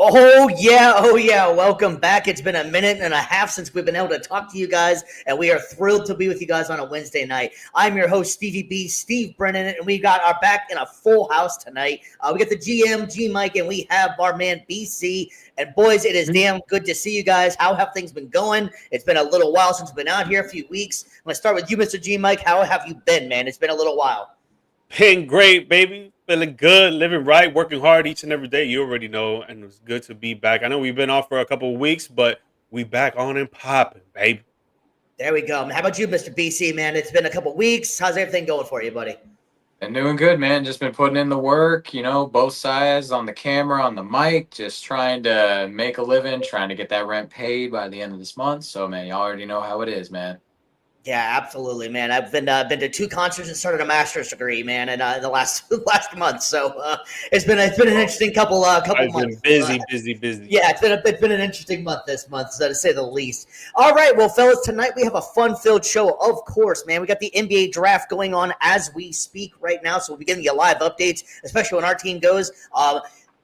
Oh yeah. Welcome back. It's been a minute and a half since we've been able to talk to you guys, and we are thrilled to be with you guys on a Wednesday night. I'm your host, Stevie B, Steve Brennan, and we got our back in a full house tonight. We got the GM, G Mike, and we have our man, BC. And boys, it is damn good to see you guys. How have things been going? It's been a little while since we've been out here, a few weeks. I'm going to start with you, Mr. G Mike. How have you been, man? It's been a little while. Been great, baby. Feeling good, living right, working hard each and every day. You already know, and it's good to be back. I know we've been off for a couple of weeks, but we back on and popping, baby. There we go. How about you, Mr. BC, man? It's been a couple weeks. How's everything going for you, buddy? Been doing good, man. Just been putting in the work, both sides on the camera, on the mic, just trying to make a living, trying to get that rent paid by the end of this month. So, man, you already know how it is, man. Yeah, absolutely, man. I've been to two concerts and started a master's degree, man, in the last month. So it's been an interesting couple I've months. been busy. Yeah, it's been an interesting month this month, to say the least. All right, well, fellas, tonight we have a fun-filled show. Of course, man, we got the NBA draft going on as we speak right now, so we'll be giving you live updates, especially when our team goes.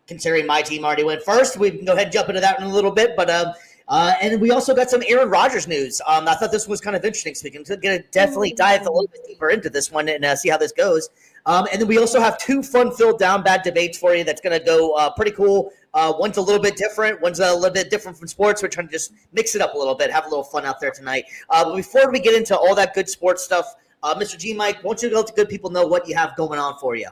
Considering my team already went first, we can go ahead and jump into that in a little bit, but. And we also got some Aaron Rodgers news. I thought this was kind of interesting, so we can definitely dive a little bit deeper into this one and see how this goes. And then we also have two fun-filled down-bad debates for you that's going to go pretty cool. One's a little bit different. One's a little bit different from sports. We're trying to just mix it up a little bit, have a little fun out there tonight. But before we get into all that good sports stuff, Mr. G. Mike, why don't you let the good people know what you have going on for you?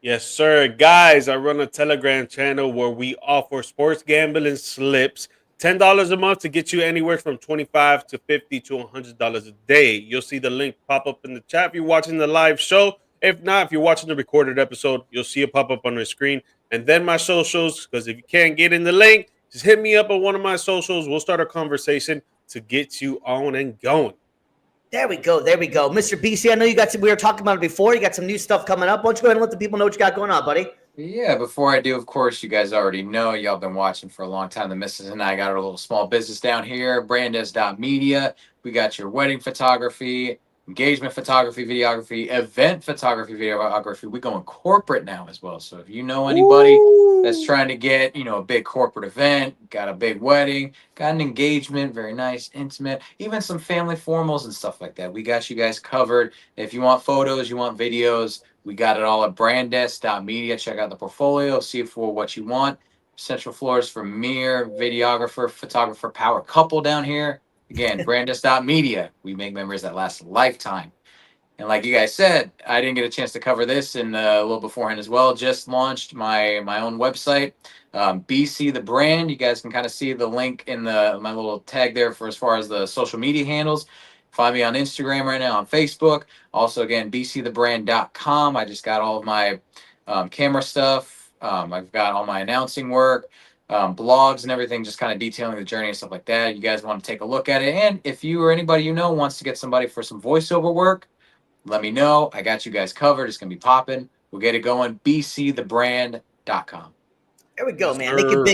Yes, sir. Guys, I run a Telegram channel where we offer sports gambling slips. $10 a month to get you anywhere from $25 to $50 to $100 a day. You'll see the link pop up in the chat if you're watching the live show. If not, if you're watching the recorded episode, you'll see it pop up on the screen. And then my socials, because if you can't get in the link, just hit me up on one of my socials. We'll start a conversation to get you on and going. There we go. Mr. BC, I know we were talking about it before. You got some new stuff coming up. Why don't you go ahead and let the people know what you got going on, buddy? Yeah, before I do, of course, you guys already know. Y'all been watching for a long time. The missus and I got our little small business down here, Brandes.media. We got your wedding photography, engagement photography, videography, event photography, videography. We're going corporate now as well. So if you know anybody that's trying to get, a big corporate event, got a big wedding, got an engagement, very nice, intimate, even some family formals and stuff like that, we got you guys covered. If you want photos, you want videos, we got it all at Brandes.media. Check out the portfolio, see for what you want. Central Florida's premier videographer, photographer, power couple down here. Again, Brandes.media. We make memories that last a lifetime. And like you guys said, I didn't get a chance to cover this in a little beforehand as well. Just launched my own website, BC the brand. You guys can kind of see the link in my little tag there for as far as the social media handles. Find me on Instagram right now, on Facebook. Also, again, bcthebrand.com. I just got all of my camera stuff. I've got all my announcing work, blogs and everything, just kind of detailing the journey and stuff like that. You guys want to take a look at it. And if you or anybody you know wants to get somebody for some voiceover work, let me know. I got you guys covered. It's going to be popping. We'll get it going. bcthebrand.com. There we go, man. Making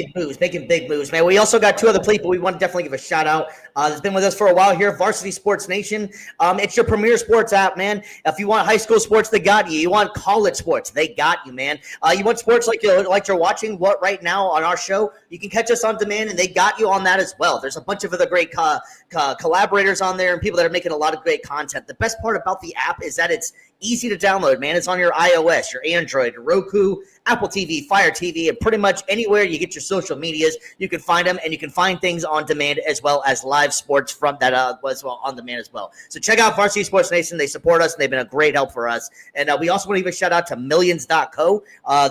big moves, man. We also got two other people we want to definitely give a shout out. That's been with us for a while here, Varsity Sports Nation. It's your premier sports app, man. If you want high school sports, they got you. You want college sports, they got you, man. You want sports like you're watching right now on our show, you can catch us on demand, and they got you on that as well. There's a bunch of other great collaborators on there and people that are making a lot of great content. The best part about the app is that it's easy to download, man. It's on your iOS, your Android, your Roku, Apple TV, Fire TV, and pretty much anywhere you get your social medias, you can find them, and you can find things on demand as well as live sports from that as well on demand as well. So check out Varsity Sports Nation. They support us, and they've been a great help for us. And we also want to give a shout out to Millions.co.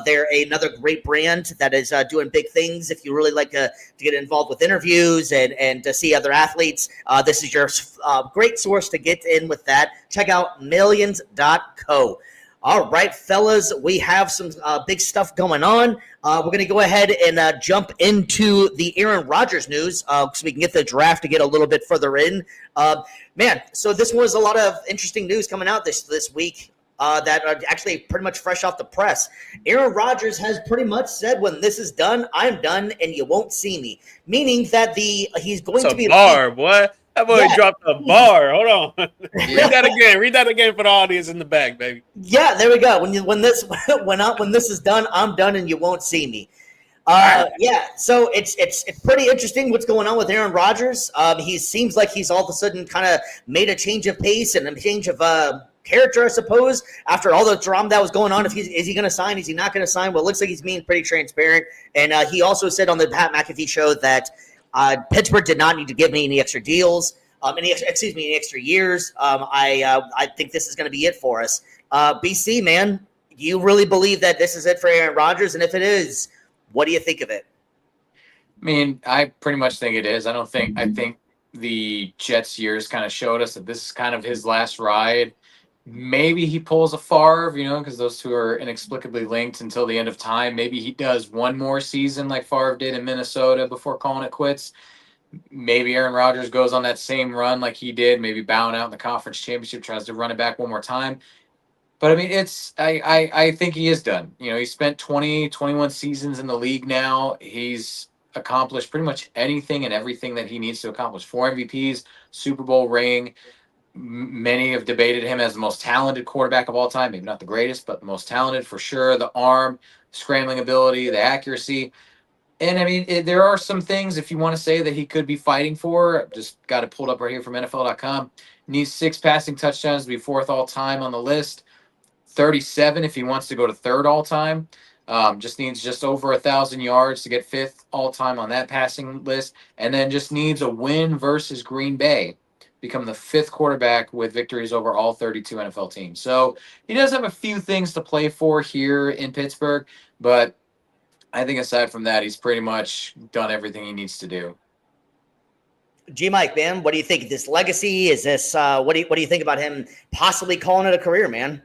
They're another great brand that is doing big things. If you really like to get involved with interviews and to see other athletes, this is your great source to get in with that. Check out Millions.co. All right, fellas, we have some big stuff going on. We're going to go ahead and jump into the Aaron Rodgers news so we can get the draft to get a little bit further in. Man, so this was a lot of interesting news coming out this week that are actually pretty much fresh off the press. Aaron Rodgers has pretty much said, when this is done, I'm done and you won't see me. Meaning that he's going to be... bar, boy. That boy dropped a bar. Hold on. Read that again. Read that again for the audience in the back, baby. Yeah, there we go. When this is done, I'm done and you won't see me. Yeah, so it's pretty interesting what's going on with Aaron Rodgers. He seems like he's all of a sudden kind of made a change of pace and a change of character, I suppose, after all the drama that was going on. Is he going to sign? Is he not going to sign? Well, it looks like he's being pretty transparent. And he also said on the Pat McAfee show that Pittsburgh did not need to give me any extra deals, any extra years. I think this is going to be it for us. BC, man, do you really believe that this is it for Aaron Rodgers? And if it is, what do you think of it? I mean, I pretty much think it is. I think the Jets years kind of showed us that this is kind of his last ride. Maybe he pulls a Favre, because those two are inexplicably linked until the end of time. Maybe he does one more season like Favre did in Minnesota before calling it quits. Maybe Aaron Rodgers goes on that same run like he did, maybe bowing out in the conference championship, tries to run it back one more time. But I mean, I think he is done. He spent 21 seasons in the league now. He's accomplished pretty much anything and everything that he needs to accomplish. 4 MVPs, Super Bowl ring. Many have debated him as the most talented quarterback of all time. Maybe not the greatest, but the most talented for sure. The arm, scrambling ability, the accuracy. And I mean, there are some things, if you want to say that he could be fighting for, just got it pulled up right here from NFL.com. Needs 6 passing touchdowns to be 4th all time on the list. 37 if he wants to go to 3rd all time. Just needs just over 1,000 yards to get 5th all time on that passing list. And then just needs a win versus Green Bay. Become the 5th quarterback with victories over all 32 NFL teams. So he does have a few things to play for here in Pittsburgh, but I think aside from that, he's pretty much done everything he needs to do. G-Mike, man, what do you think? This legacy, is this what do you think about him possibly calling it a career, man?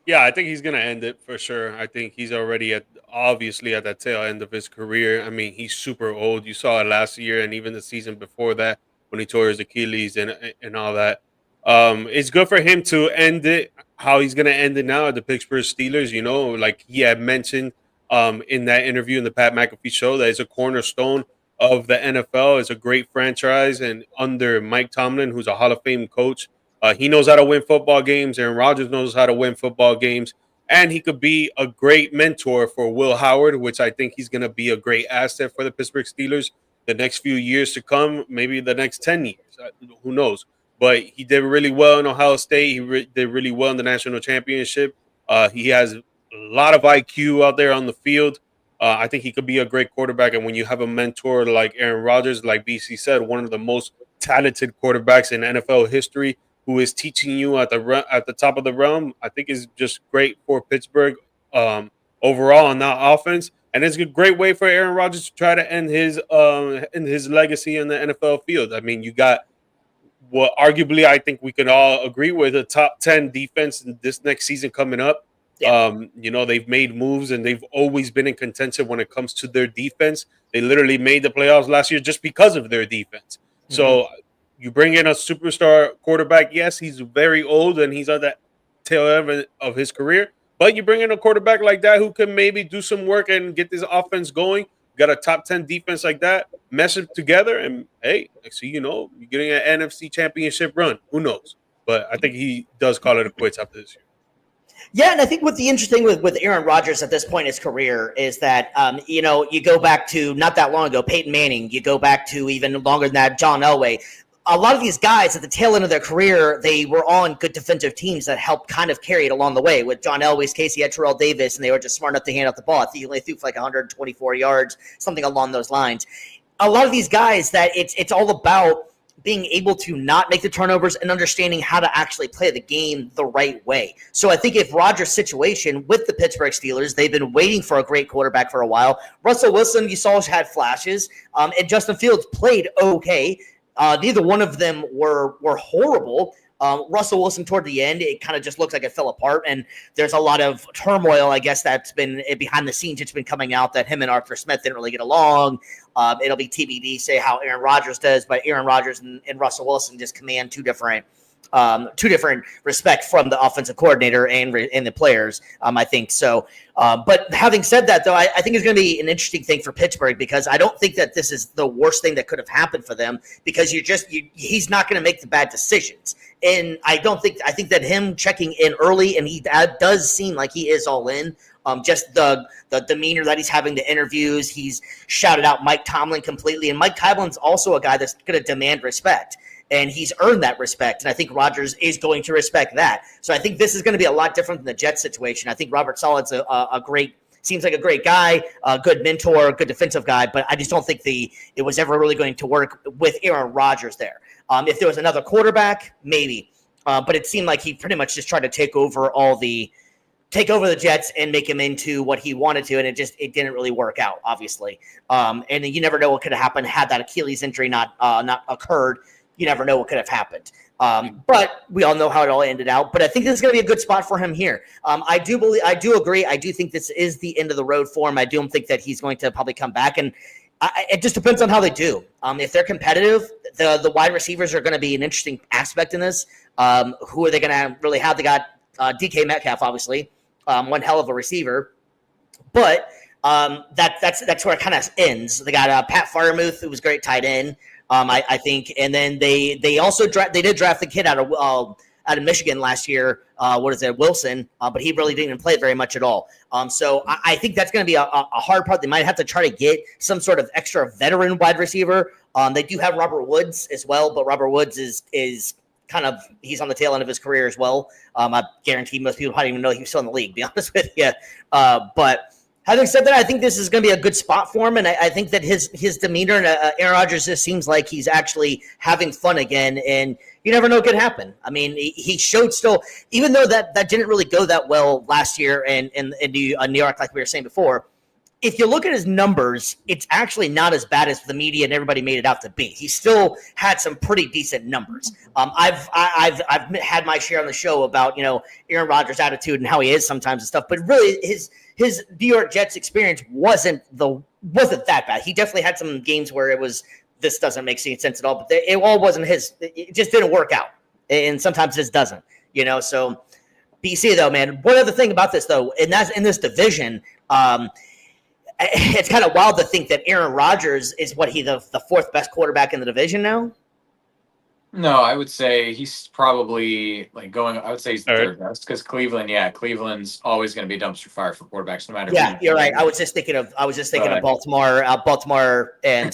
Yeah, I think he's going to end it for sure. I think he's already obviously at that tail end of his career. I mean, he's super old. You saw it last year and even the season before that when he tore his Achilles and all that. It's good for him to end it how he's going to end it now at the Pittsburgh Steelers. Like he had mentioned in that interview in the Pat McAfee show, that it's a cornerstone of the NFL. It's a great franchise. And under Mike Tomlin, who's a Hall of Fame coach, he knows how to win football games. Aaron Rodgers knows how to win football games. And he could be a great mentor for Will Howard, which I think he's going to be a great asset for the Pittsburgh Steelers the next few years to come, maybe the next 10 years. Who knows? But he did really well in Ohio State. He did really well in the national championship. He has a lot of IQ out there on the field. I think he could be a great quarterback. And when you have a mentor like Aaron Rodgers, like BC said, one of the most talented quarterbacks in NFL history, who is teaching you at the top of the realm, I think is just great for Pittsburgh overall on that offense. And it's a great way for Aaron Rodgers to try to end his legacy in the NFL field. I mean, you got what arguably I think we can all agree with a top 10 defense in this next season coming up. Yeah. They've made moves and they've always been in contention when it comes to their defense. They literally made the playoffs last year just because of their defense. Mm-hmm. So you bring in a superstar quarterback. Yes, he's very old and he's on that tail end of his career. But you bring in a quarterback like that who can maybe do some work and get this offense going. Got a top 10 defense like that, mesh it together, and hey, you're getting an NFC championship run. Who knows? But I think he does call it a quits after this year. Yeah, and I think what's the interesting with Aaron Rodgers at this point in his career is that, you go back to not that long ago, Peyton Manning. You go back to even longer than that, John Elway. A lot of these guys at the tail end of their career, they were on good defensive teams that helped kind of carry it along the way. With John Elway's case, he had Terrell Davis, and they were just smart enough to hand out the ball. I think he only threw for like 124 yards, something along those lines. A lot of these guys that it's all about being able to not make the turnovers and understanding how to actually play the game the right way. So I think if Rodgers' situation with the Pittsburgh Steelers, they've been waiting for a great quarterback for a while. Russell Wilson, you saw, had flashes, and Justin Fields played okay. Neither one of them were horrible. Russell Wilson toward the end, it kind of just looks like it fell apart. And there's a lot of turmoil, I guess, that's been behind the scenes. It's been coming out that him and Arthur Smith didn't really get along. It'll be TBD, say how Aaron Rodgers does, but Aaron Rodgers and Russell Wilson just command two different respect from the offensive coordinator and the players. I think so. But having said that, though, I think it's going to be an interesting thing for Pittsburgh because I don't think that this is the worst thing that could have happened for them because he's not going to make the bad decisions. And I think that him checking in early, and he does seem like he is all in Just the demeanor that he's having to interviews. He's shouted out Mike Tomlin completely, and Mike Tomlin's also a guy that's going to demand respect. And he's earned that respect, and I think Rodgers is going to respect that. So I think this is going to be a lot different than the Jets situation. I think Robert Sala's seems like a great guy, a good mentor, a good defensive guy, but I just don't think it was ever really going to work with Aaron Rodgers there. If there was another quarterback, maybe, but it seemed like he pretty much just tried to take over the Jets and make him into what he wanted to, and it didn't really work out, obviously. And you never know what could have happened had that Achilles injury not occurred. You never know what could have happened. But we all know how it all ended out. But I think this is going to be a good spot for him here. I do agree. I do think this is the end of the road for him. I do think that he's going to probably come back, and it just depends on how they do. If they're competitive, the wide receivers are going to be an interesting aspect in this. Who are they going to really have? They got DK Metcalf, obviously, one hell of a receiver, but that's where it kind of ends. They got Pat Freiermuth, who was great tight end. I think, and then they also did draft the kid out of Michigan last year. Wilson? But he really didn't even play very much at all. So I think that's going to be a hard part. They might have to try to get some sort of extra veteran wide receiver. They do have Robert Woods as well, but Robert Woods is kind of, he's on the tail end of his career as well. I guarantee most people probably even know he was still in the league, to be honest with you. But having said that, I think this is going to be a good spot for him, and I think that his demeanor and Aaron Rodgers just seems like he's actually having fun again, and you never know what could happen. I mean, he showed still, even though that didn't really go that well last year in New York, like we were saying before. If you look at his numbers, it's actually not as bad as the media and everybody made it out to be. He still had some pretty decent numbers. I've had my share on the show about Aaron Rodgers' attitude and how he is sometimes and stuff, but really his New York Jets experience wasn't that bad. He definitely had some games where this doesn't make any sense at all, but it all wasn't his. It just didn't work out, and sometimes this doesn't. So BC though, man. One other thing about this though, and that's in this division. It's kind of wild to think that Aaron Rodgers is the fourth best quarterback in the division now. No, I would say he's probably I would say he's the third best because Cleveland's always going to be a dumpster fire for quarterbacks, no matter. Yeah, you're right. I was just thinking of Baltimore and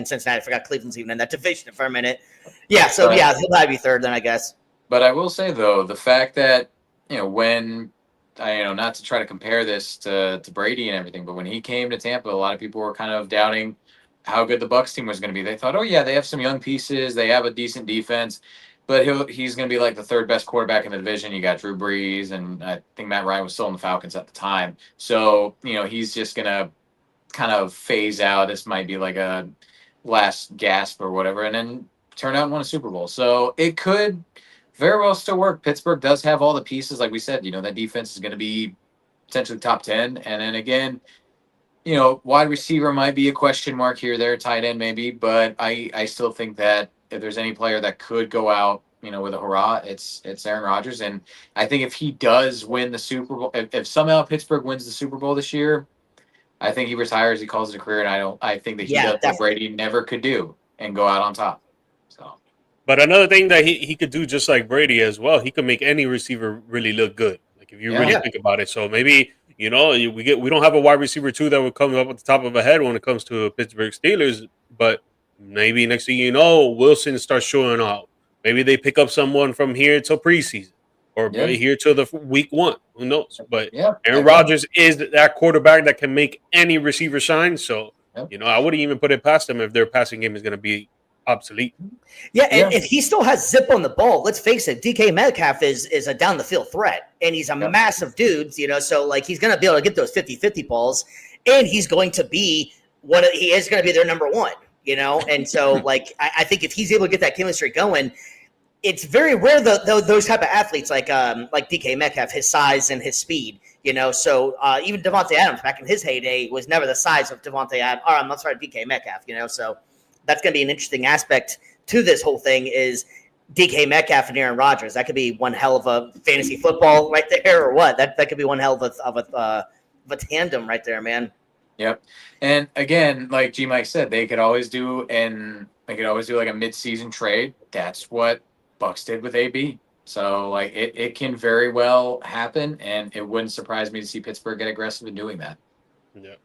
Cincinnati. I forgot Cleveland's even in that division for a minute. Yeah, so he'll probably be third then, I guess. But I will say though, the fact that when not to try to compare this to Brady and everything, but when he came to Tampa, a lot of people were kind of doubting how good the Bucs team was going to be. They thought, they have some young pieces, they have a decent defense, but he's going to be like the third best quarterback in the division. You got Drew Brees, and I think Matt Ryan was still in the Falcons at the time. So he's just going to kind of phase out. This might be like a last gasp or whatever, and then turn out and win a Super Bowl. So it could very well still work. Pittsburgh does have all the pieces. Like we said, that defense is going to be potentially top 10. And then again, wide receiver might be a question mark here, there, tight end maybe. But I still think that if there's any player that could go out, with a hurrah, it's Aaron Rodgers. And I think if he does win the Super Bowl, if somehow Pittsburgh wins the Super Bowl this year, I think he retires, he calls it a career. And I think that he does what Brady never could do and go out on top. But another thing that he could do, just like Brady as well, he could make any receiver really look good. Like if you really think about it. So maybe we don't have a wide receiver too that would come up at the top of a head when it comes to Pittsburgh Steelers. But maybe next thing you know, Wilson starts showing out. Maybe they pick up someone from here till preseason or maybe here till the week 1. Who knows? But Aaron Rodgers is that quarterback that can make any receiver shine. So I wouldn't even put it past them if their passing game is going to be obsolete. And if he still has zip on the ball, let's face it, DK Metcalf is a down the field threat, and he's a massive dude, so he's going to be able to get those 50-50 balls, and he's going to be he is going to be their number one, and so I think if he's able to get that chemistry going, it's very rare those type of athletes like DK Metcalf, his size and his speed, so even Devontae Adams back in his heyday was never the size of DK Metcalf, so that's going to be an interesting aspect to this whole thing is DK Metcalf and Aaron Rodgers. That could be one hell of a fantasy football right there, or what? That could be one hell of a tandem right there, man. Yep. And again, like G Mike said, they could always do like a mid-season trade. That's what Bucs did with AB. So like it can very well happen, and it wouldn't surprise me to see Pittsburgh get aggressive in doing that. Yeah.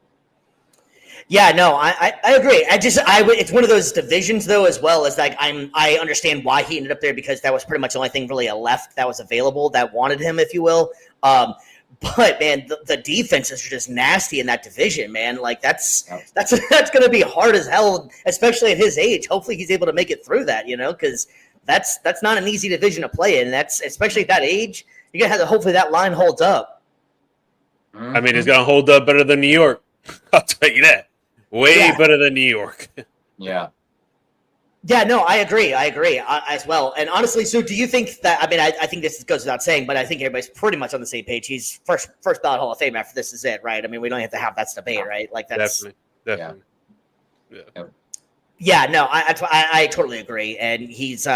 Yeah, no, I agree. It's one of those divisions though, as well as like I understand why he ended up there because that was pretty much the only thing really left that was available that wanted him, if you will. But man, the defenses are just nasty in that division, man. Like that's going to be hard as hell, especially at his age. Hopefully, he's able to make it through that, because that's not an easy division to play in. That's especially at that age. You're gonna have to hopefully that line holds up. I mean, it's gonna hold up better than New York. I'll tell you that. Way better than New York. Yeah. Yeah, no, I agree as well. And honestly, so do you think that? I mean, I think this goes without saying, but I think everybody's pretty much on the same page. He's first ballot Hall of Fame after this is it, right? I mean, we don't have to have that debate, right? Like that's definitely. Yeah. Yeah, no, I totally agree, and he's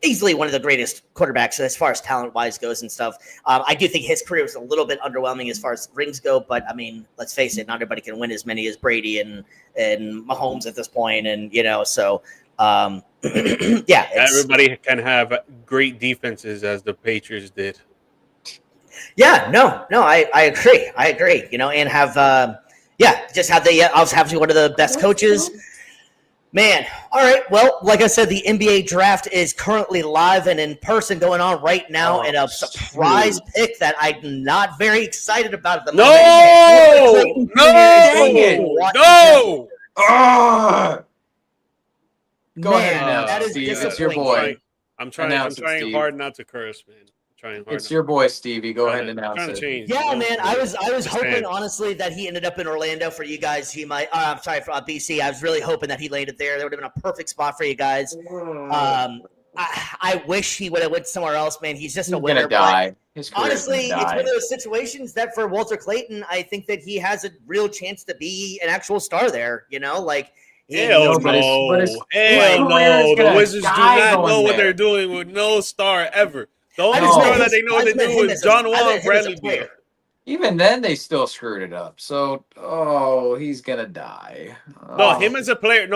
easily one of the greatest quarterbacks as far as talent-wise goes and stuff. I do think his career was a little bit underwhelming as far as rings go, but I mean, let's face it, not everybody can win as many as Brady and Mahomes at this point, and so. Yeah, everybody can have great defenses as the Patriots did. Yeah, no, I agree, and have just have obviously one of the best coaches. Man, all right. Well, like I said, the NBA draft is currently live and in person going on right now, and a surprise pick that I'm not very excited about at the moment. No! Go ahead now, that is Steve. It's your boy. I'm trying hard not to curse, man. It's your boy, Stevie. Go ahead and announce it. Yeah, man. I was hoping, honestly, that he ended up in Orlando for you guys. He might. I'm sorry, for BC. I was really hoping that he landed there. That would have been a perfect spot for you guys. I wish he would have went somewhere else, man. He's just a winner. Gonna die. Honestly, it's one of those situations that for Walter Clayton, I think that he has a real chance to be an actual star there. Like. Hell no. The Wizards do not know what they're doing with no star ever. The only star that they know what they do is John Wall and Bradley Beal. Even then, they still screwed it up. So, he's going to die. No, him as a player,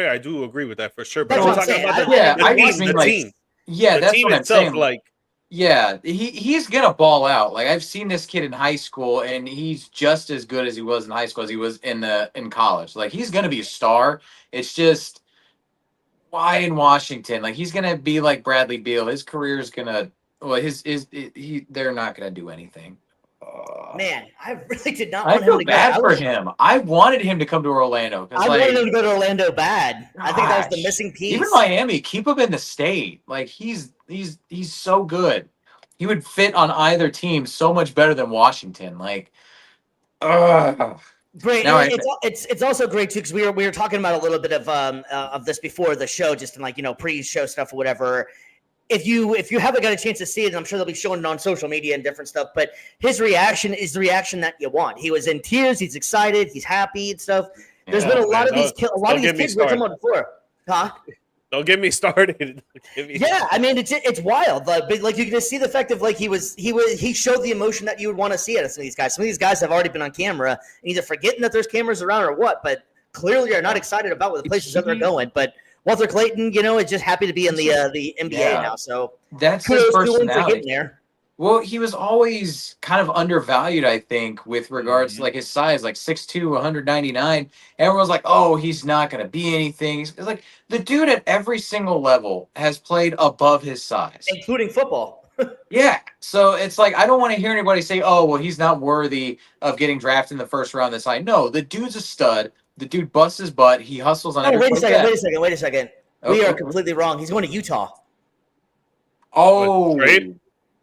I do agree with that for sure. But I'm talking about the team. Yeah, that's what I'm saying. Like, yeah, he's gonna ball out. Like I've seen this kid in high school, and he's just as good as he was in high school as he was in college. Like he's gonna be a star. It's just why in Washington? Like he's gonna be like Bradley Beal. His career's gonna they're not gonna do anything. Man, I really did not. I feel bad for him. I wanted him to come to Orlando. I wanted him to go to Orlando bad. I think that was the missing piece. Even Miami, keep him in the state. Like he's so good. He would fit on either team so much better than Washington. Like, great. It's also great too because we were talking about a little bit of this before the show, just in pre-show stuff or whatever. If you haven't got a chance to see it, I'm sure they'll be showing it on social media and different stuff. But his reaction is the reaction that you want. He was in tears. He's excited. He's happy and stuff. There's been a lot of these kids we were talking about before, huh? Don't get me started. I mean it's wild. Like you can just see the fact of he showed the emotion that you would want to see out of some of these guys. Some of these guys have already been on camera and either forgetting that there's cameras around or what, but clearly are not excited about what the places that they're going. But Walter Clayton, is just happy to be in the NBA now. So that's his personality. There. Well, he was always kind of undervalued, I think, with regards to his size, 6'2", 199. Everyone was like, "Oh, he's not going to be anything." It's like the dude at every single level has played above his size, including football. Yeah, so it's like I don't want to hear anybody say, "Oh, well, he's not worthy of getting drafted in the first round." This high. No, the dude's a stud. The dude busts his butt. He hustles on every Wait a second. Okay. We are completely wrong. He's going to Utah. Oh,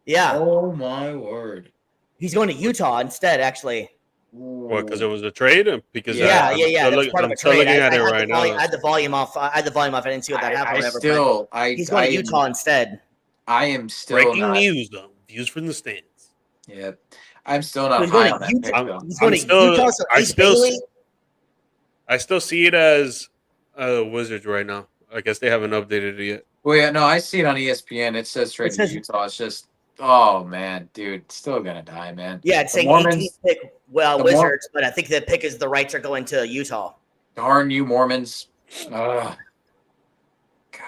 yeah. Oh, my word. He's going to Utah instead, actually. What, because it was a trade? Because yeah. That's part of a trade. I had the volume off. I didn't see what that happened. He's going to Utah instead. I am still breaking news, though. Views from the stands. Yeah. I'm still not high on that pick, He's going to Utah, so I still see it as Wizards right now. I guess they haven't updated it yet. Well, yeah, no, I see it on ESPN. It says straight to Utah. It's just, oh, man, dude, still going to die, man. Yeah, it's saying 18th pick, Wizards, but I think the pick is the rights are going to Utah. Darn you, Mormons. God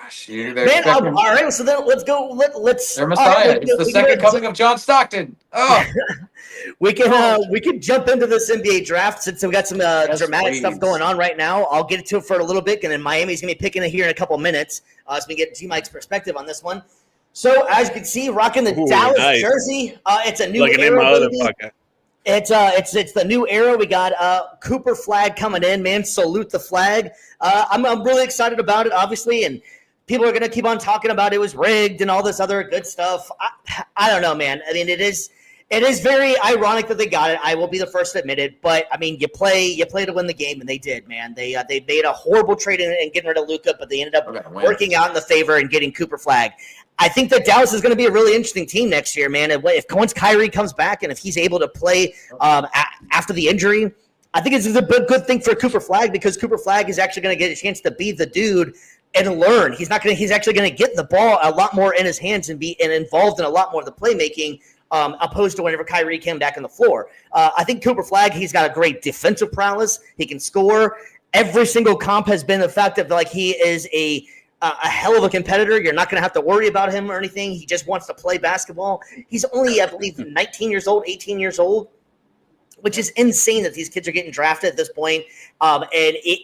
Gosh, Man, all right. So then let's go. Let's. They're Messiah. Right, it's the second coming of John Stockton. Oh, we can jump into this NBA draft since we got some dramatic stuff going on right now. I'll get into it for a little bit, and then Miami's gonna be picking it here in a couple minutes, so we get G Mike's perspective on this one. So as you can see, rocking the Dallas jersey. It's a new era, baby. It's the new era. We got Cooper Flag coming in, man. Salute the flag. I'm really excited about it, obviously, and people are gonna keep on talking about it was rigged and all this other good stuff. I don't know, man. I mean, it is very ironic that they got it. I will be the first to admit it, but I mean, you play to win the game, and they did, man. They made a horrible trade in getting rid of Luka, but they ended up working out in the favor and getting Cooper Flag. I think that Dallas is going to be a really interesting team next year, man. If once Kyrie comes back and if he's able to play after the injury, I think it's a good thing for Cooper Flag because Cooper Flag is actually going to get a chance to be the dude and learn. He's actually going to get the ball a lot more in his hands and be involved in a lot more of the playmaking. Opposed to whenever Kyrie came back on the floor. I think Cooper Flag, he's got a great defensive prowess. He can score. Every single comp has been the fact that like he is a hell of a competitor. You're not going to have to worry about him or anything. He just wants to play basketball. He's only, I believe, 19 years old, 18 years old, which is insane that these kids are getting drafted at this point.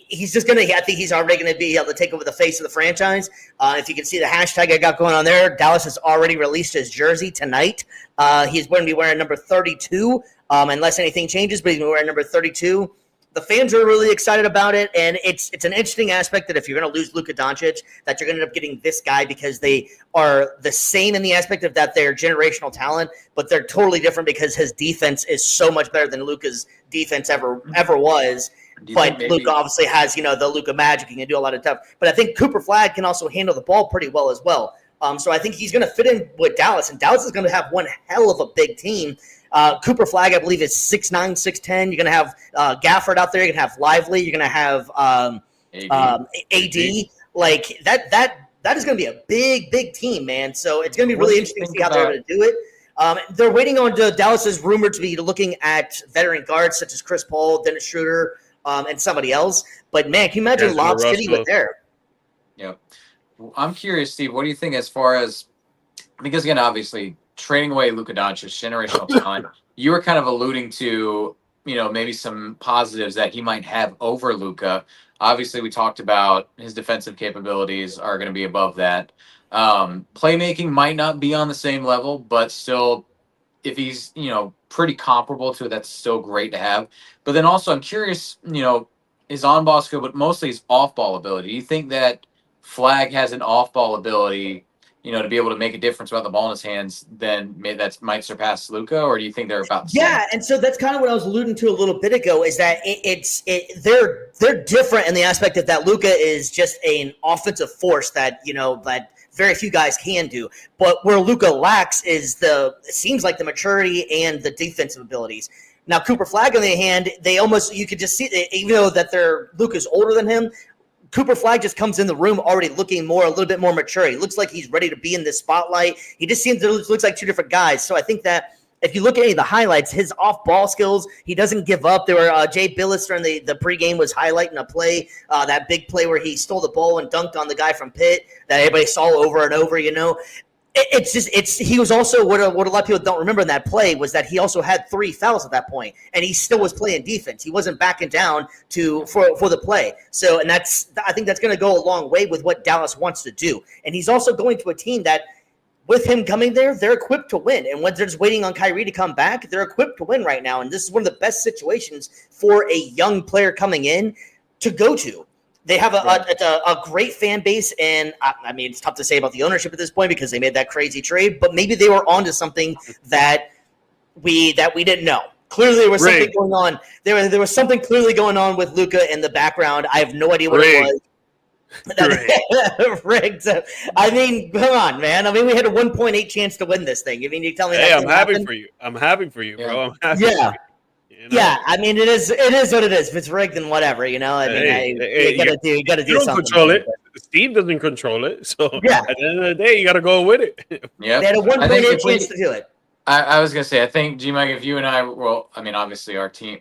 He's just going to – I think he's already going to be able to take over the face of the franchise. If you can see the hashtag I got going on there, Dallas has already released his jersey tonight. He's going to be wearing number 32 unless anything changes, but he's going to be wearing number 32. The fans are really excited about it, and it's an interesting aspect that if you're going to lose Luka Doncic, that you're going to end up getting this guy because they are the same in the aspect of that they're generational talent, but they're totally different because his defense is so much better than Luka's defense ever was. But Luka obviously has, the Luka magic. He can do a lot of stuff. But I think Cooper Flag can also handle the ball pretty well as well. So I think he's going to fit in with Dallas, and Dallas is going to have one hell of a big team. Cooper Flag, I believe, is 6'9", 6'10". You're going to have Gafford out there. You're going to have Lively. You're going to have AD. Like that is going to be a big team, man. So it's going to be really interesting to see how they're going to do it. They're waiting on Dallas is rumored to be looking at veteran guards such as Chris Paul, Dennis Schroeder, and somebody else. But, man, can you imagine Lob City with there? Yeah. I'm curious, Steve, what do you think as far as – because, again, obviously, trading away Luka Doncic, generational talent, you were kind of alluding to, maybe some positives that he might have over Luka. Obviously, we talked about his defensive capabilities are going to be above that. Playmaking might not be on the same level, but still, if he's, pretty comparable to it, that's still great to have. But then also, I'm curious, his on-ball skill, but mostly his off-ball ability. Do you think that Flag has an off-ball ability, to be able to make a difference without the ball in his hands, then that might surpass Luka, or do you think they're about the same? Yeah, and so that's kind of what I was alluding to a little bit ago, is that they're different in the aspect that Luka is just an offensive force that that very few guys can do. But where Luka lacks is it seems like the maturity and the defensive abilities. Now Cooper Flag, on the other hand, you could just see even though that Luka's older than him. Cooper Flag just comes in the room already looking a little bit more mature. He looks like he's ready to be in this spotlight. He just looks like two different guys. So I think that if you look at any of the highlights, his off-ball skills, he doesn't give up. There were Jay Billis during the pregame was highlighting a play, that big play where he stole the ball and dunked on the guy from Pitt that everybody saw over and over, He was also what a lot of people don't remember in that play was that he also had 3 fouls at that point, and he still was playing defense. He wasn't backing down for the play. So, and I think that's going to go a long way with what Dallas wants to do. And he's also going to a team that, with him coming there, they're equipped to win. And when they're just waiting on Kyrie to come back, they're equipped to win right now. And this is one of the best situations for a young player coming in to go to. They have a great fan base, and I mean, it's tough to say about the ownership at this point because they made that crazy trade, but maybe they were onto something that we didn't know. Clearly, there was something going on. There was something clearly going on with Luka in the background. I have no idea what it was. Rigged. I mean, come on, man. I mean, we had a 1.8 chance to win this thing. I mean, you tell me. Hey, I'm happy for you. I'm happy for you, bro. I'm happy for you. Yeah, I mean, it is what it is. If it's rigged, then whatever, I mean, you gotta do you something. Don't control it. Steve doesn't control it, so at the end of the day, you got to go with it. Yeah, they had a 1.8 chance to do it. I was gonna say, I think G-Mike, if you and I, obviously our team,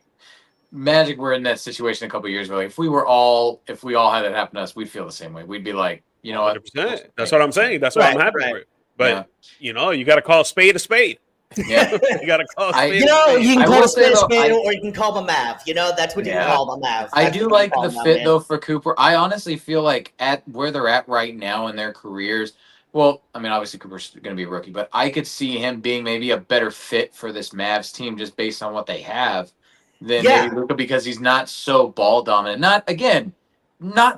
Magic, were in that situation a couple of years ago. If we all had that happen to us, we'd feel the same way. We'd be like, You know what? 100%. That's what I'm saying. That's what I'm happy for. But you got to call a spade a spade. Yeah, you got to call a spade. You can I call will a say, spade though, or you can call him a Mav. That's what you can call him, a Mav. I That's do what you like call the him now, fit man. though for Cooper. I honestly feel like at where they're at right now in their careers. Well, I mean, obviously Cooper's going to be a rookie, but I could see him being maybe a better fit for this Mavs team just based on what they have than maybe Luka because he's not so ball dominant. Not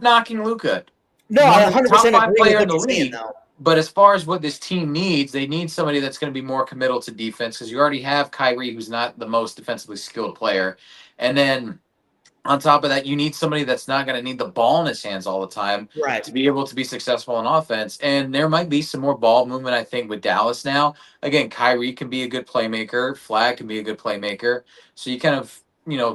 knocking Luka. No, I One of the top 100% five agree with player in what the you're saying, league. though. But as far as what this team needs, they need somebody that's going to be more committal to defense because you already have Kyrie, who's not the most defensively skilled player. And then on top of that, you need somebody that's not going to need the ball in his hands all the time to be able to be successful on offense. And there might be some more ball movement, I think, with Dallas now. Again, Kyrie can be a good playmaker. Flag can be a good playmaker. So you kind of,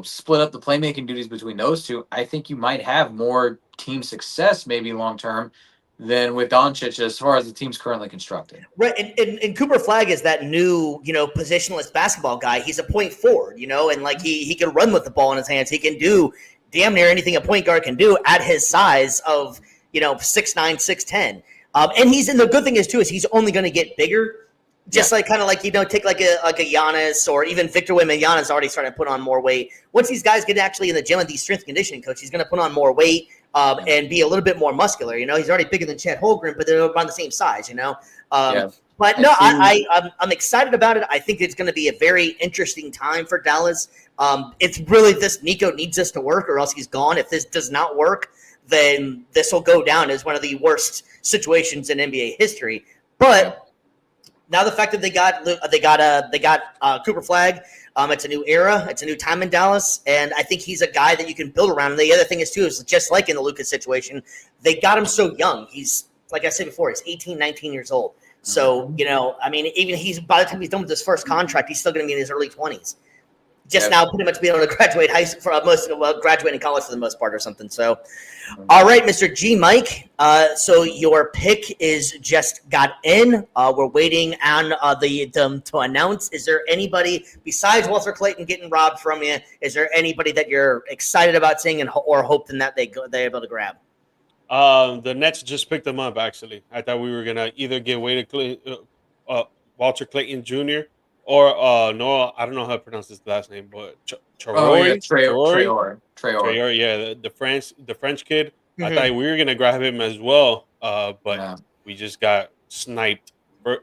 split up the playmaking duties between those two. I think you might have more team success maybe long term than with Doncic as far as the team's currently constructed. Right, and Cooper Flag is that new, positionless basketball guy. He's a point forward, and like he can run with the ball in his hands. He can do damn near anything a point guard can do at his size of 6'9", 6'10". And the good thing is too is he's only going to get bigger. Just like kind of like take like a Giannis or even Victor Wembanyama's already starting to put on more weight. Once these guys get actually in the gym with these strength conditioning coach, he's going to put on more weight and be a little bit more muscular. He's already bigger than Chet Holmgren, but they're around the same size. But no, I'm excited about it. I think it's going to be a very interesting time for Dallas. It's really this Nico needs this to work, or else he's gone. If this does not work, then this will go down as one of the worst situations in NBA history. But now the fact that they got Cooper Flag, it's a new era, it's a new time in Dallas, and I think he's a guy that you can build around. And the other thing is too is just like in the Luka situation, they got him so young. He's like I said before, he's 18, 19 years old. So even by the time he's done with his first contract, he's still going to be in his early 20s. Now pretty much being able to graduate high school for graduating college for the most part or something. So, all right, Mr. G Mike. So your pick is just got in. We're waiting on them to announce. Is there anybody besides Walter Clayton getting robbed from you? Is there anybody that you're excited about seeing or hoping that they're able to grab? The Nets just picked them up. Actually, I thought we were gonna either get Walter Clayton Jr. or no, I don't know how to pronounce his last name, but Traore. Yeah, the French kid. Mm-hmm. I thought we were gonna grab him as well, but we just got sniped for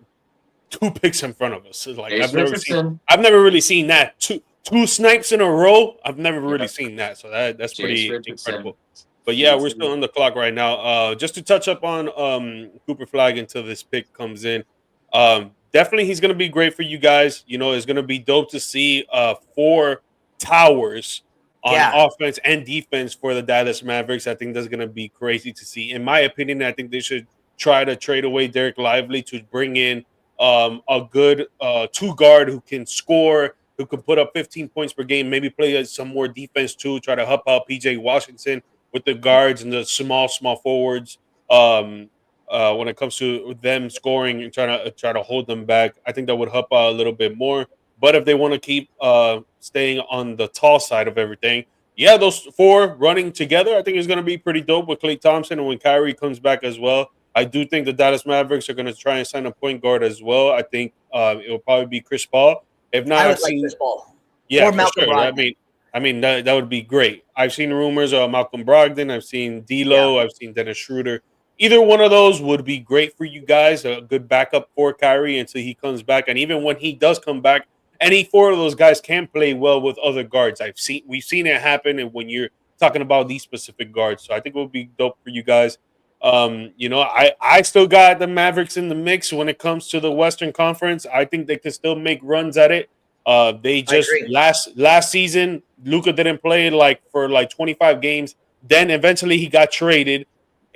2 picks in front of us. Like I've never really seen that two snipes in a row. I've never really seen that, so that's pretty incredible. But yeah, we're still on the clock right now. Just to touch up on Cooper Flag until this pick comes in. Definitely he's going to be great for you guys. It's going to be dope to see 4 towers on offense and defense for the Dallas Mavericks. I think that's going to be crazy to see. In my opinion, I think they should try to trade away Derek Lively to bring in a good 2-guard who can score, who can put up 15 points per game, maybe play some more defense too, try to help out PJ Washington with the guards and the small forwards. When it comes to them scoring and try to hold them back, I think that would help out a little bit more. But if they want to keep staying on the tall side of everything, those 4 running together, I think is going to be pretty dope with Klay Thompson. And when Kyrie comes back as well, I do think the Dallas Mavericks are going to try and sign a point guard as well. I think it will probably be Chris Paul. If not, I would like Chris Paul. Yeah, or Malcolm Brogdon. I mean that would be great. I've seen rumors of Malcolm Brogdon. I've seen D'Lo. I've seen Dennis Schroeder. Either one of those would be great for you guys. A good backup for Kyrie until he comes back. And even when he does come back, any 4 of those guys can play well with other guards. We've seen it happen. And when you're talking about these specific guards, so I think it would be dope for you guys. I still got the Mavericks in the mix when it comes to the Western Conference. I think they can still make runs at it. They just last season, Luka didn't play for 25 games. Then eventually he got traded.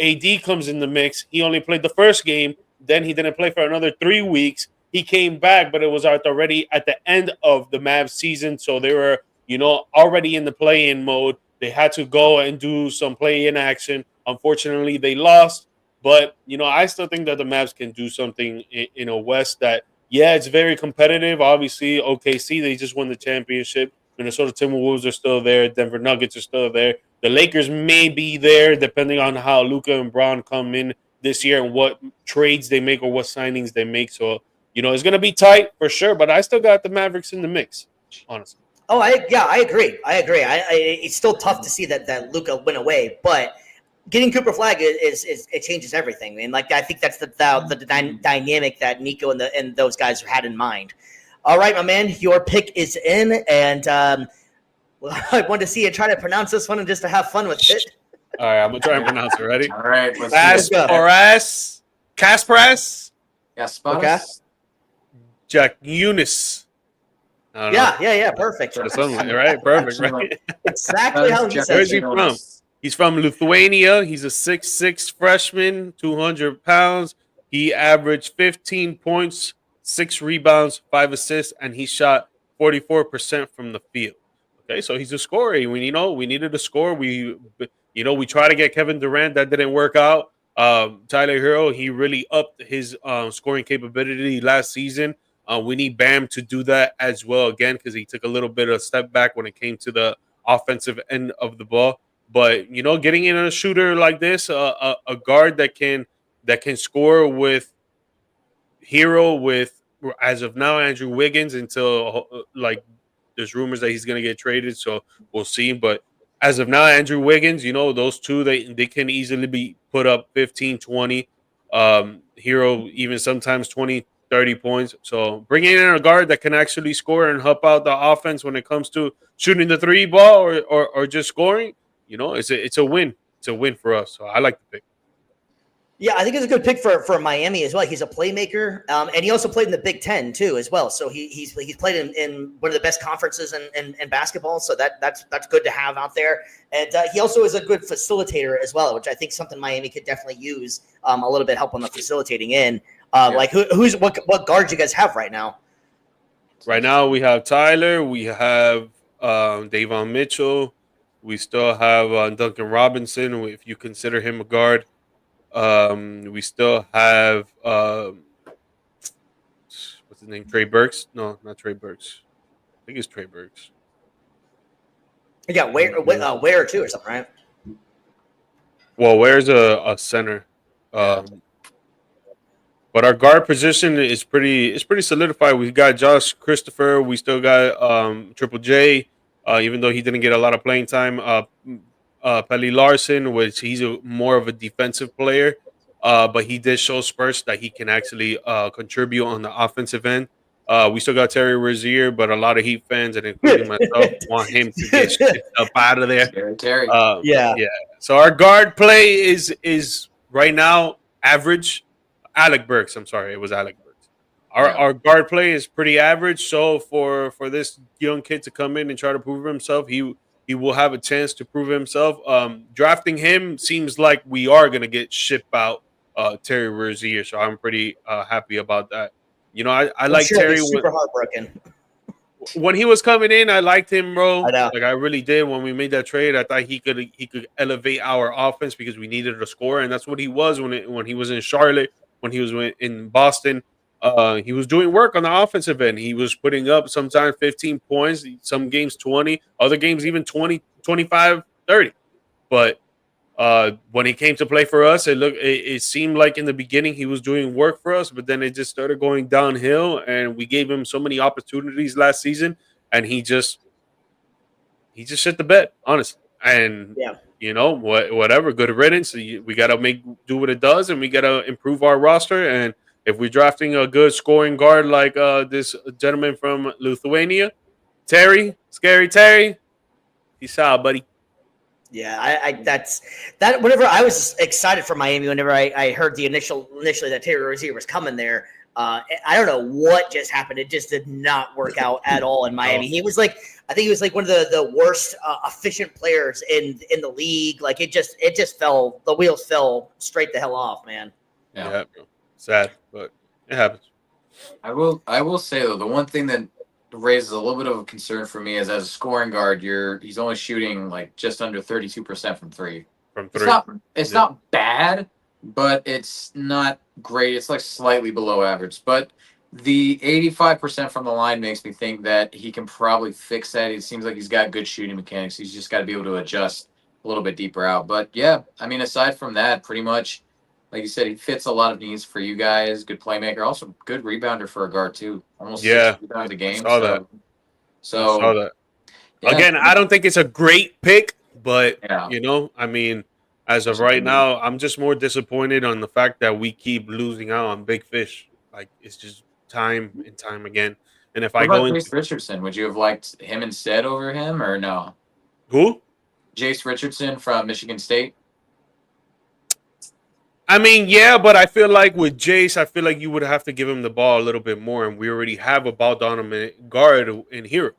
AD comes in the mix. He only played the first game. Then he didn't play for another 3 weeks. He came back, but it was already at the end of the Mavs season. So they were, already in the play-in mode. They had to go and do some play-in action. Unfortunately, they lost. But, I still think that the Mavs can do something in a West that, it's very competitive. Obviously, OKC, they just won the championship. Minnesota Timberwolves are still there. Denver Nuggets are still there. The Lakers may be there depending on how Luka and Braun come in this year and what trades they make or what signings they make. So, it's going to be tight for sure, but I still got the Mavericks in the mix, honestly. Oh, I agree. It's still tough to see that Luka went away, but getting Cooper Flag is it changes everything. And I think that's the dynamic that Nico and those guys had in mind. All right, my man, your pick is in, and I wanted to see you try to pronounce this one and just to have fun with it. All right, I'm gonna try and pronounce it. Ready? All right, let's Kasparas, Okay. Jack Eunice. Yeah, perfect. Right? Perfect, right? Exactly how he says. Where's he from? He's from Lithuania. He's a 6'6" freshman, 200 pounds. He averaged 15 points, 6 rebounds, 5 assists, and he shot 44% from the field. Okay, so he's a scorer. We needed a score. We tried to get Kevin Durant. That didn't work out. Tyler Hero, he really upped his scoring capability last season. We need Bam to do that as well again because he took a little bit of a step back when it came to the offensive end of the ball. But getting in a shooter like this, a guard that can score with Hero, with as of now Andrew Wiggins until there's rumors that he's going to get traded, so we'll see. But as of now, Andrew Wiggins, those two they can easily be put up 15, 20. Hero even sometimes 20. 30 points. So bringing in a guard that can actually score and help out the offense when it comes to shooting the 3 ball or just scoring, it's a win. It's a win for us. So I like the pick. Yeah, I think it's a good pick for Miami as well. He's a playmaker, and he also played in the Big Ten too as well. So he's played in one of the best conferences in basketball. So that's good to have out there. And he also is a good facilitator as well, which I think something Miami could definitely use a little bit help on the facilitating end. What guards you guys have right now? Right now we have Tyler, we have Davon Mitchell, we still have Duncan Robinson, if you consider him a guard. We still have what's his name? Trey Burks? No, not Trey Burks. I think it's Trey Burks. You got Ware too, or something, right? Well, Ware's a center. But our guard position is pretty solidified. We got Josh Christopher. We still got Triple J, even though he didn't get a lot of playing time. Pelly Larson, which he's more of a defensive player, but he did show spurts that he can actually contribute on the offensive end. We still got Terry Rozier, but a lot of Heat fans, and including myself, want him to get shit up out of there. Terry. Yeah. So our guard play is right now average. Alec Burks. I'm sorry, it was Alec Burks. Our guard play is pretty average. So for this young kid to come in and try to prove himself, he will have a chance to prove himself. Drafting him seems like we are gonna get shipped out Terry Rozier. So I'm pretty happy about that. I like Terry. Super heartbroken. When he was coming in, I liked him, bro. I know. I really did. When we made that trade, I thought he could elevate our offense because we needed a scorer, and that's what he was when he was in Charlotte. When he was in Boston, he was doing work on the offensive end. He was putting up sometimes 15 points, some games 20, other games even 20, 25, 30. But when he came to play for us, it seemed like in the beginning he was doing work for us, but then it just started going downhill, and we gave him so many opportunities last season, and he just shit the bed, honestly. And whatever, good riddance. We got to do what it does, and we got to improve our roster. And if we're drafting a good scoring guard like this gentleman from Lithuania, Scary Terry, peace out, buddy. Yeah, that's that. Whenever I was excited for Miami, whenever I heard initially that Terry Rozier was coming there, I don't know what just happened. It just did not work out at all in Miami. I think he was like one of the worst efficient players in the league. Like it just fell. The wheels fell straight the hell off, man. Yeah, sad, but it happens. I will say though, the one thing that raises a little bit of a concern for me is as a scoring guard, he's only shooting like just under 32% from three. It's not bad, but it's not great. It's like slightly below average. But the 85% from the line makes me think that he can probably fix that. It seems like he's got good shooting mechanics. He's just got to be able to adjust a little bit deeper out. But yeah, I mean, aside from that, pretty much Like you said, he fits a lot of needs for you guys. Good playmaker, also good rebounder for a guard too. Almost Yeah, 6 rebounds a I game. saw that. I saw So that. yeah, Again, I don't think it's a great pick, but yeah. I mean, as of There's something right to do. now, I'm just more disappointed on the fact that we keep losing out on big fish. Like it's just time and time again. And if What I go about into Jace Richardson? Would you have liked him instead over him, or no? who? Jace Richardson from Michigan State. I mean, yeah, but I feel like with Jace, I feel like you would have to give him the ball a little bit more, and we already have a ball dominant guard in here.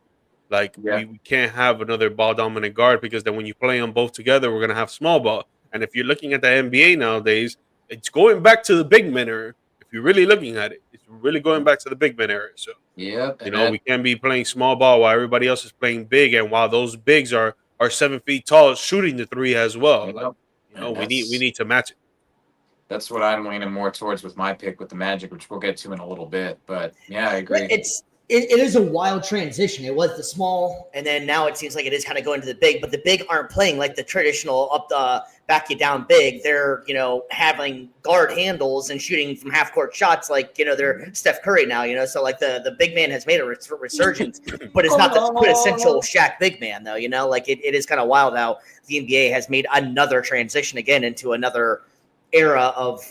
Like Yeah. we can't have another ball dominant guard because then when you play them both together, we're gonna have small ball. And if you're looking at the NBA nowadays, it's going back to the big men era. If you're really looking at it, it's really going back to the big men era. So Yep. And that we can't be playing small ball while everybody else is playing big, and while those bigs are 7 feet tall, shooting the three as well. Like yep. And we need to match it. that's what I'm leaning more towards with my pick with the Magic, which we'll get to in a little bit. But yeah, I agree. It is a wild transition. It was the small, and then now it seems like it is kind of going to the big. But the big aren't playing like the traditional up the back you down big. They're having guard handles and shooting from half court shots like they're Steph Curry now. So like the big man has made a resurgence, but it's not the quintessential Shaq big man though. Like it is kind of wild how the NBA has made another transition again into another era of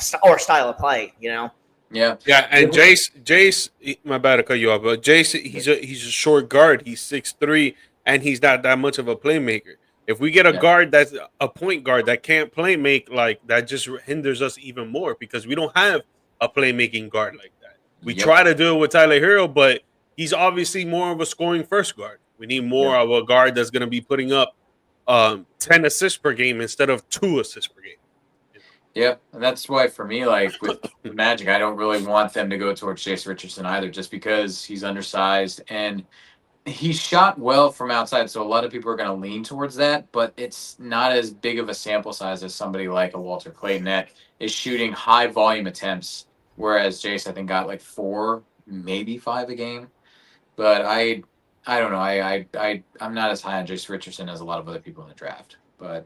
style of play. Yeah. Yeah, and Jace, my bad to cut you off, but Jace, he's a short guard. He's 6'3", and he's not that much of a playmaker. If we get a guard that's a point guard that can't play make, like that, just hinders us even more because we don't have a playmaking guard like that. We try to do it with Tyler Hero, but he's obviously more of a scoring first guard. We need more of a guard that's going to be putting up 10 assists per game instead of 2 assists per game. Yeah, and that's why for me, like with Magic, I don't really want them to go towards Chase Richardson either, just because he's undersized and he shot well from outside. So a lot of people are going to lean towards that, but it's not as big of a sample size as somebody like a Walter Clayton that is shooting high volume attempts, whereas Jace I think got like 4, maybe 5 a game. But I don't know. I'm not as high on Jace Richardson as a lot of other people in the draft, but.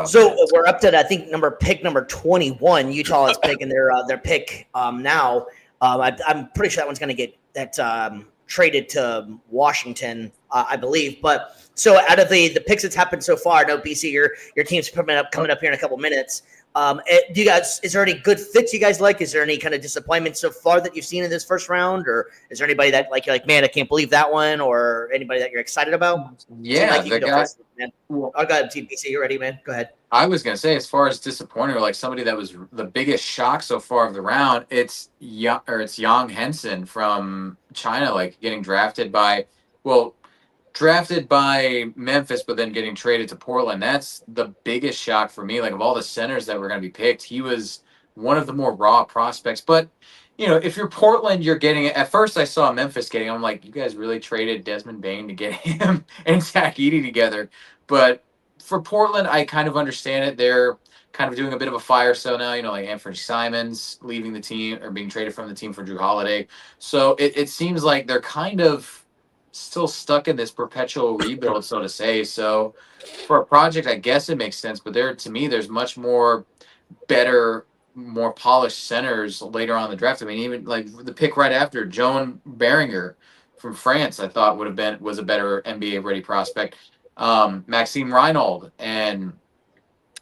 So we're up to I think pick number 21. Utah is picking their pick now. I'm pretty sure that one's going to get that traded to Washington, I believe. But so out of the picks that's happened so far, I know BC your team's coming up here in a couple minutes. Do you guys? Is there any good fits you guys like? Is there any kind of disappointment so far that you've seen in this first round, or is there anybody that you're like, man, I can't believe that one, or anybody that you're excited about? Yeah, the guy. Man. Oh, go ahead, BC. You ready, man? Go ahead. I was gonna say, as far as disappointing, or like somebody that was the biggest shock so far of the round, it's Yang Henson from China, like getting drafted by Memphis, but then getting traded to Portland. That's the biggest shock for me. Like of all the centers that were going to be picked, he was one of the more raw prospects. But if you're Portland, you're getting it. At first, I saw Memphis getting him. I'm like, you guys really traded Desmond Bane to get him and Zach Edey together. But for Portland, I kind of understand it. They're kind of doing a bit of a fire sale now. Like Anthony Simons leaving the team or being traded from the team for Drew Holiday. So it seems like they're kind of still stuck in this perpetual rebuild, so to say. So for a project, I guess it makes sense. But to me, there's much more better, more polished centers later on in the draft. I mean, even like the pick right after, Joan Beringer from France, I thought was a better NBA ready prospect. Maxime Reinhold and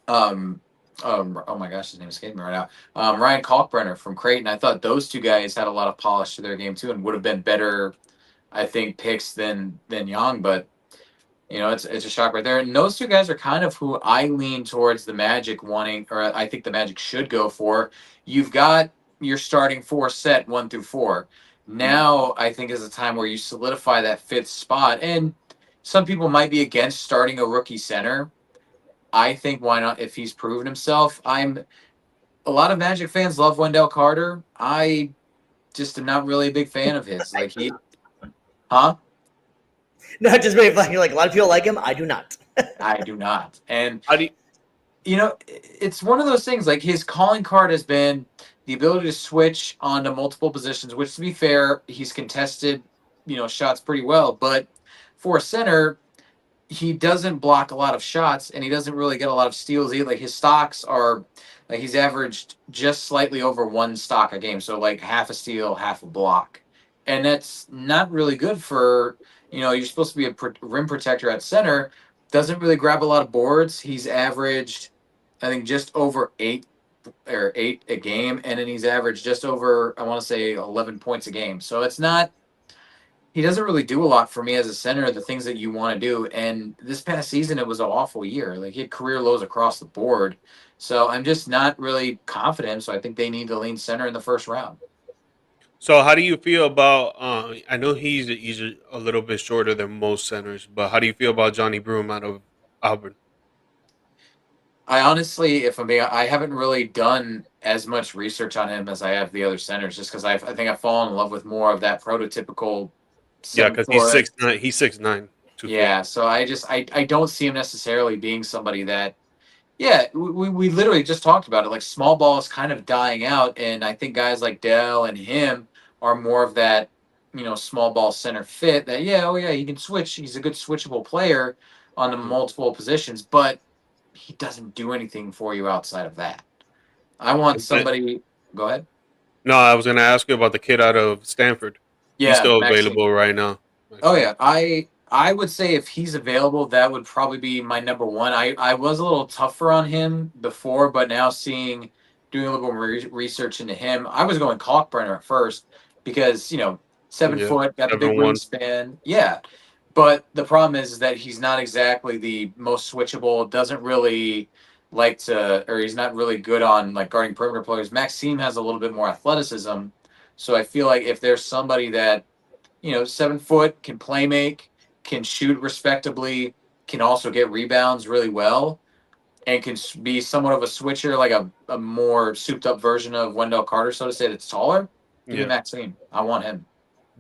oh my gosh, his name escaped me right now. Ryan Kalkbrenner from Creighton. I thought those two guys had a lot of polish to their game too, and would have been better, I think, picks than Young. But it's a shock right there. And those two guys are kind of who I lean towards the Magic wanting, or I think the Magic should go for. You've got your starting 4 set 1 through 4. Now I think is a time where you solidify that 5th spot. And some people might be against starting a rookie center. I think why not if he's proven himself. A lot of Magic fans love Wendell Carter. I just am not really a big fan of his. Like huh? No, just really like a lot of people like him. I do not. I do not. And How do you, it's one of those things. Like his calling card has been the ability to switch onto multiple positions, which to be fair, he's contested, shots pretty well. But for a center, he doesn't block a lot of shots, and he doesn't really get a lot of steals either. Like his stocks are like he's averaged just slightly over one stock a game, so like half a steal, half a block, and that's not really good for you're supposed to be a rim protector at center. Doesn't really grab a lot of boards. He's averaged, I think, just over eight a game, and then he's averaged just over, I want to say, 11 points a game. So it's not he doesn't really do a lot for me as a center, the things that you want to do. And this past season, it was an awful year. Like he had career lows across the board. So I'm just not really confident. So I think they need to lean center in the first round. So how do you feel about? I know he's a little bit shorter than most centers, but how do you feel about Johnny Broom out of Auburn? I honestly, if I'm being, I haven't really done as much research on him as I have the other centers, just because I think I've fallen in love with more of that prototypical Yeah, seven because he's foot. 6'9". He's 6'9", 250. Yeah, so I don't see him necessarily being somebody that. Yeah, we literally just talked about it. Like small ball is kind of dying out, and I think guys like Dell and him are more of that, small ball center fit. That oh yeah, he can switch. He's a good switchable player on the Mhm. multiple positions, but he doesn't do anything for you outside of that. I want somebody. Go ahead. No, I was gonna ask you about the kid out of Stanford. He's Yeah, still Maxine. available right now. Oh yeah, I would say if he's available, that would probably be my number one. I was a little tougher on him before, but now doing a little more research into him, I was going Kalkbrenner at first because 7 Yeah, foot, got the big 7'1". wingspan, yeah. But the problem is that he's not exactly the most switchable. Doesn't really like to, or he's not really good on like guarding perimeter players. Maxime has a little bit more athleticism, so I feel like if there's somebody that 7 foot, can play make, can shoot respectably, can also get rebounds really well, and can be somewhat of a switcher, like a more souped up version of Wendell Carter, so to say, that's taller. Give me Yeah. Maxime. I want him.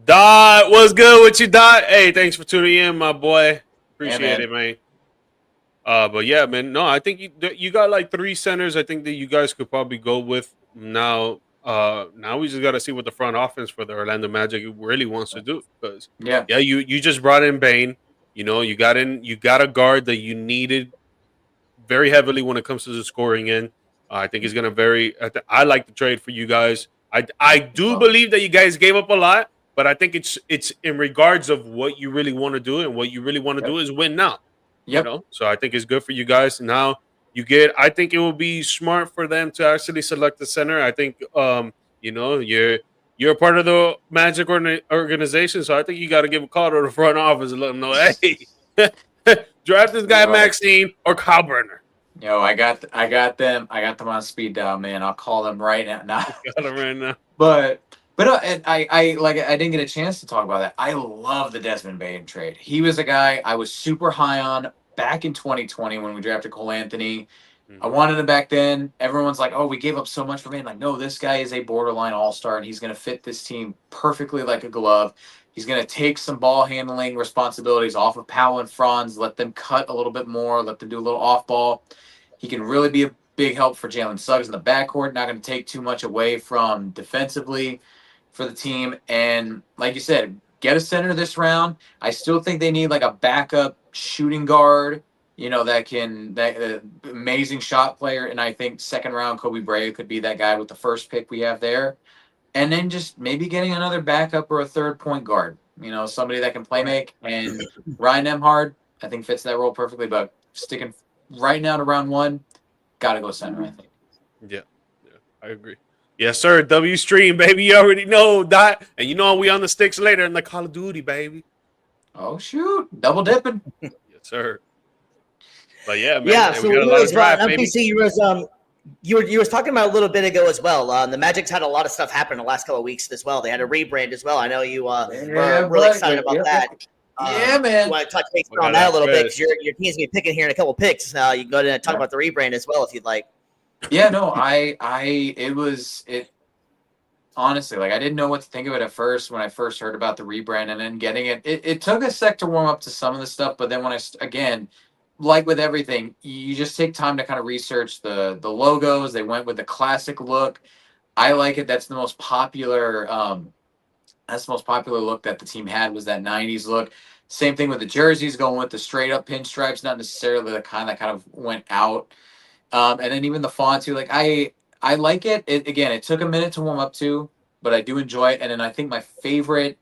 Dot, what's good with you, Dot? Hey, thanks for tuning in, my boy. Yeah, Appreciate man. it, man. But yeah, man. No, I think you got like three centers. I think that you guys could probably go with now. Now we just got to see what the front offense for the Orlando Magic really wants to do. Because Yeah. yeah, you just brought in Bane. You got a guard that you needed very heavily when it comes to the scoring in. I think he's gonna very. I like the trade for you guys. I do Well, believe that you guys gave up a lot, but I think it's in regards of what you really want to do, and what you really want to yep. do is win now. Yep. So I think it's good for you guys. Now you get. I think it will be smart for them to actually select the center. I think you're a part of the Magic organization, so I think you got to give a call to the front office and let them know, hey, draft this guy You're right. Maxine or Kyle Brenner. I got them on speed dial, man. I'll call them right now. Nah. Got him right now. But and I didn't get a chance to talk about that. I love the Desmond Bain trade. He was a guy I was super high on back in 2020 when we drafted Cole Anthony. I Mhm. wanted him back then. Everyone's like, "Oh, we gave up so much for him." Like, no, this guy is a borderline all-star, and he's going to fit this team perfectly like a glove. He's going to take some ball handling responsibilities off of Powell and Franz, let them cut a little bit more, let them do a little off ball. He can really be a big help for Jalen Suggs in the backcourt. Not going to take too much away from defensively for the team. And like you said, get a center this round. I still think they need like a backup shooting guard, that amazing shot player. And I think second round Kobe Bryant could be that guy with the first pick we have there. And then just maybe getting another backup or a third point guard. Somebody that can play make. And Ryan Emhard, I think fits that role perfectly. But sticking right now to round one, gotta go center, I think. Yeah, I agree. Yes, sir. W stream, baby. You already know that, and we on the sticks later in the Call of Duty, baby. Oh shoot, double dipping. Yes, sir. But yeah, man, Yeah, and so we got a you lot of was draft, baby. MPC. You was talking about a little bit ago as well. The Magic's had a lot of stuff happen the last couple of weeks as well. They had a rebrand as well. I know you were really excited about that. Yeah, man. You want to touch base We got on that a that little bit fresh. because your team's gonna be picking here in a couple picks. Now you can go ahead and talk about the rebrand as well if you'd like. Yeah, no, it honestly, like I didn't know what to think of it at first when I first heard about the rebrand and then getting it. It took a sec to warm up to some of the stuff, but then when again, like with everything, you just take time to kind of research the logos. They went with the classic look. I like it. That's the most popular look that the team had was that 90s look. Same thing with the jerseys, going with the straight up pinstripes, not necessarily the kind that kind of went out. And then even the font too. Like I like it. Again, it took a minute to warm up to, but I do enjoy it. And then I think my favorite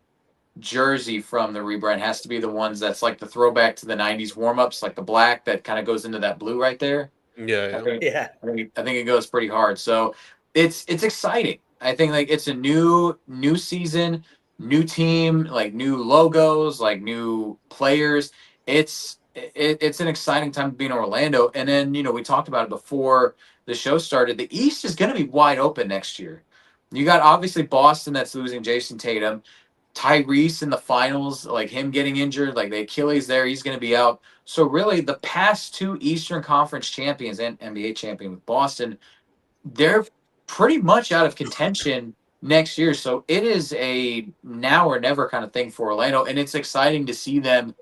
jersey from the rebrand has to be the ones that's like the throwback to the '90s warm ups, like the black that kind of goes into that blue right there. Yeah, Yeah. I think it goes pretty hard. So it's exciting. I think like it's a new season, new team, like new logos, like new players. It's an exciting time to be in Orlando. And then we talked about it before the show started. The East is going to be wide open next year. You got obviously Boston that's losing Jason Tatum. Tyrese in the finals, like him getting injured, like the Achilles there, he's going to be out. So really, the past two Eastern Conference champions and NBA champion with Boston, they're pretty much out of contention next year. So it is a now or never kind of thing for Orlando, and it's exciting to see them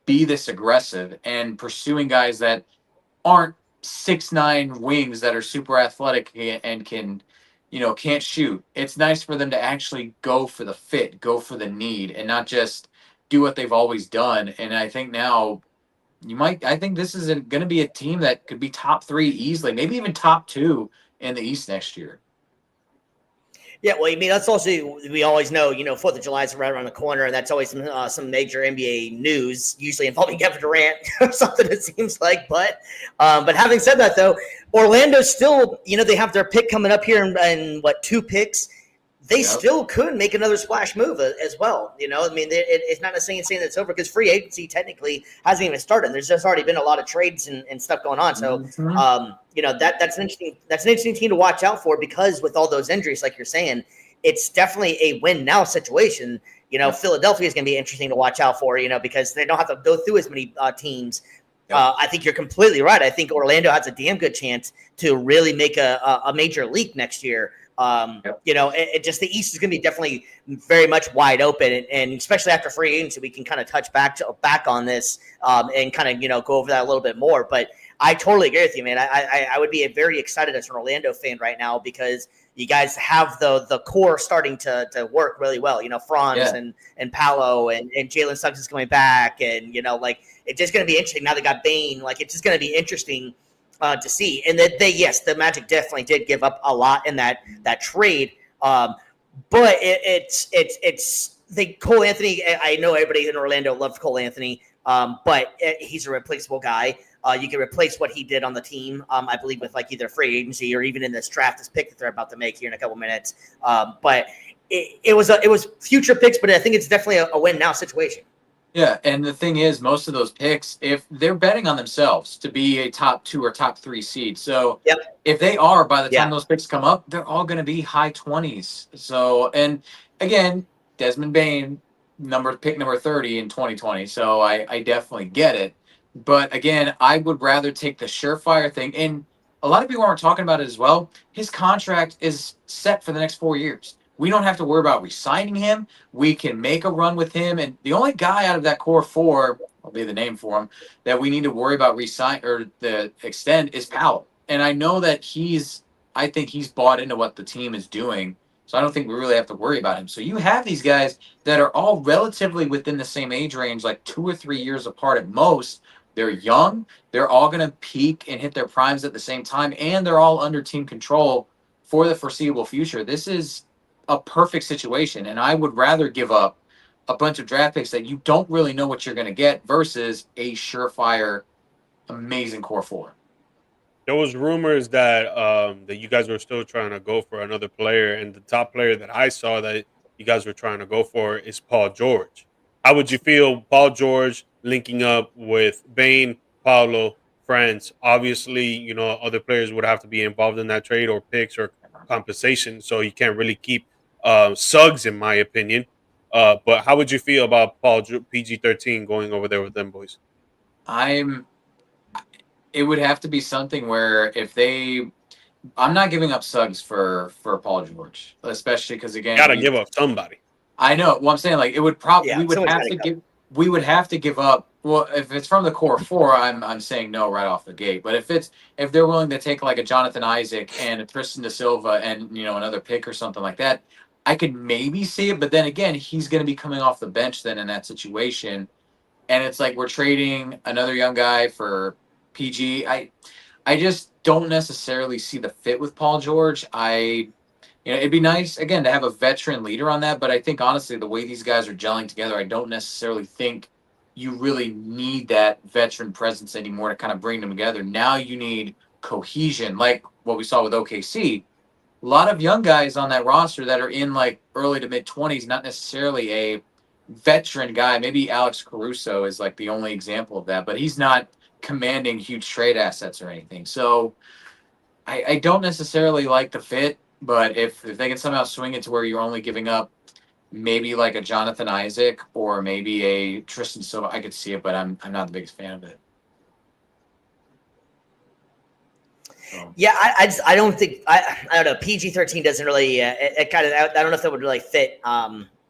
be this aggressive and pursuing guys that aren't 6'9" wings that are super athletic and can, can't shoot. It's nice for them to actually go for the fit, go for the need, and not just do what they've always done. And I think now I think this is going to be a team that could be top 3 easily, maybe even top 2 in the East next year. Yeah, well, I mean, that's also, we always know, 4th of July is right around the corner, and that's always some major NBA news, usually involving Kevin Durant or something, it seems like. But having said that, though, Orlando still, they have their pick coming up here in 2 picks. They still could make another splash move as well. I mean, it's not saying that it's over because free agency technically hasn't even started. There's just already been a lot of trades and stuff going on. So, that's an interesting team to watch out for because with all those injuries, like you're saying, it's definitely a win now situation. Philadelphia is going to be interesting to watch out for, because they don't have to go through as many teams. I think you're completely right. I think Orlando has a damn good chance to really make a major leap next year. Just the East is going to be definitely very much wide open, and especially after free agency, we can kind of touch back on this and kind of go over that a little bit more. But I totally agree with you, man. I would be very excited as an Orlando fan right now because you guys have the core starting to work really well. Franz and Paolo and Jalen Suggs is coming back, and it's just going to be interesting. Now they got Bane, it's just going to be interesting to see. And that the Magic definitely did give up a lot in that trade. But it's Cole Anthony. I know everybody in Orlando loves Cole Anthony, but he's a replaceable guy. You can replace what he did on the team, I believe, with either free agency or even in this draft, this pick that they're about to make here in a couple minutes. But it was future picks, but I think it's definitely a win now situation. Yeah, and the thing is, most of those picks, if they're betting on themselves to be a top 2 or top 3 seed, so if they are, by the time those picks come up, they're all going to be high 20s. So, and again, Desmond Bane, pick number 30 in 2020. So I definitely get it. But again, I would rather take the surefire thing. And a lot of people aren't talking about it as well. His contract is set for the next 4 years. We don't have to worry about re-signing him. We can make a run with him. And the only guy out of that core 4, I'll be the name for him, that we need to worry about re-sign or the extend is Powell. And I know that I think he's bought into what the team is doing. So I don't think we really have to worry about him. So you have these guys that are all relatively within the same age range, like 2 or 3 years apart at most. They're young. They're all going to peak and hit their primes at the same time. And they're all under team control for the foreseeable future. This is a perfect situation, and I would rather give up a bunch of draft picks that you don't really know what you're going to get versus a surefire, amazing core 4. There was rumors that that you guys were still trying to go for another player, and the top player that I saw that you guys were trying to go for is Paul George. How would you feel, Paul George linking up with Bane, Paolo, Franz? Obviously, other players would have to be involved in that trade or picks or compensation, so you can't really keep Suggs, in my opinion. But how would you feel about Paul PG-13 going over there with them boys? It would have to be something where I'm not giving up Suggs for Paul George, especially because again, Gotta give up somebody. I know. Well, I'm saying it would probably we would have to give up. Well, if it's from the core 4, I'm saying no right off the gate. But if they're willing to take a Jonathan Isaac and a Tristan Da Silva and another pick or something like that, I could maybe see it. But then again, he's going to be coming off the bench then in that situation. and it's like we're trading another young guy for PG. I just don't necessarily see the fit with Paul George. It'd be nice again to have a veteran leader on that, but I think honestly, the way these guys are gelling together, I don't necessarily think you really need that veteran presence anymore to kind of bring them together. Now you need cohesion, like what we saw with OKC. A lot of young guys on that roster that are in like early to mid 20s, not necessarily a veteran guy. Maybe Alex Caruso is like the only example of that, but he's not commanding huge trade assets or anything. So I don't necessarily like the fit, but if they can somehow swing it to where you're only giving up maybe like a Jonathan Isaac or maybe a Tristan Silva, I could see it, but I'm not the biggest fan of it. So. Yeah, I don't think I don't know. PG-13 doesn't really it kind of I don't know if that would really fit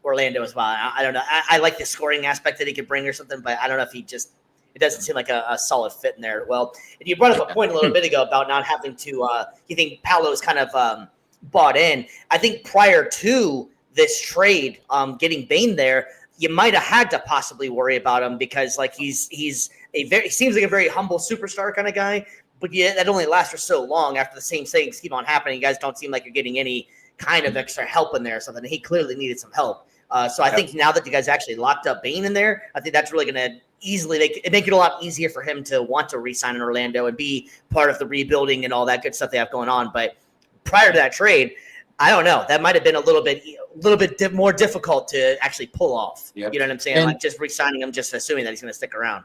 Orlando as well. I don't know. I like the scoring aspect that he could bring or something, but I don't know if it doesn't seem like a solid fit in there. Well, and you brought up a point a little bit ago about not having to you think Paolo's kind of bought in. I think prior to this trade getting Bane there, you might have had to possibly worry about him because like he seems like a very humble superstar kind of guy. But yeah, that only lasts for so long. After the same things keep on happening, you guys don't seem like you're getting any kind of extra help in there or something. He clearly needed some help. So I think now that you guys actually locked up Bane in there, I think that's really going to easily make it a lot easier for him to want to re-sign in Orlando and be part of the rebuilding and all that good stuff they have going on. But prior to that trade, I don't know. That might have been a little bit more difficult to actually pull off. Yep. You know what I'm saying? Like just re-signing him, just assuming that he's going to stick around.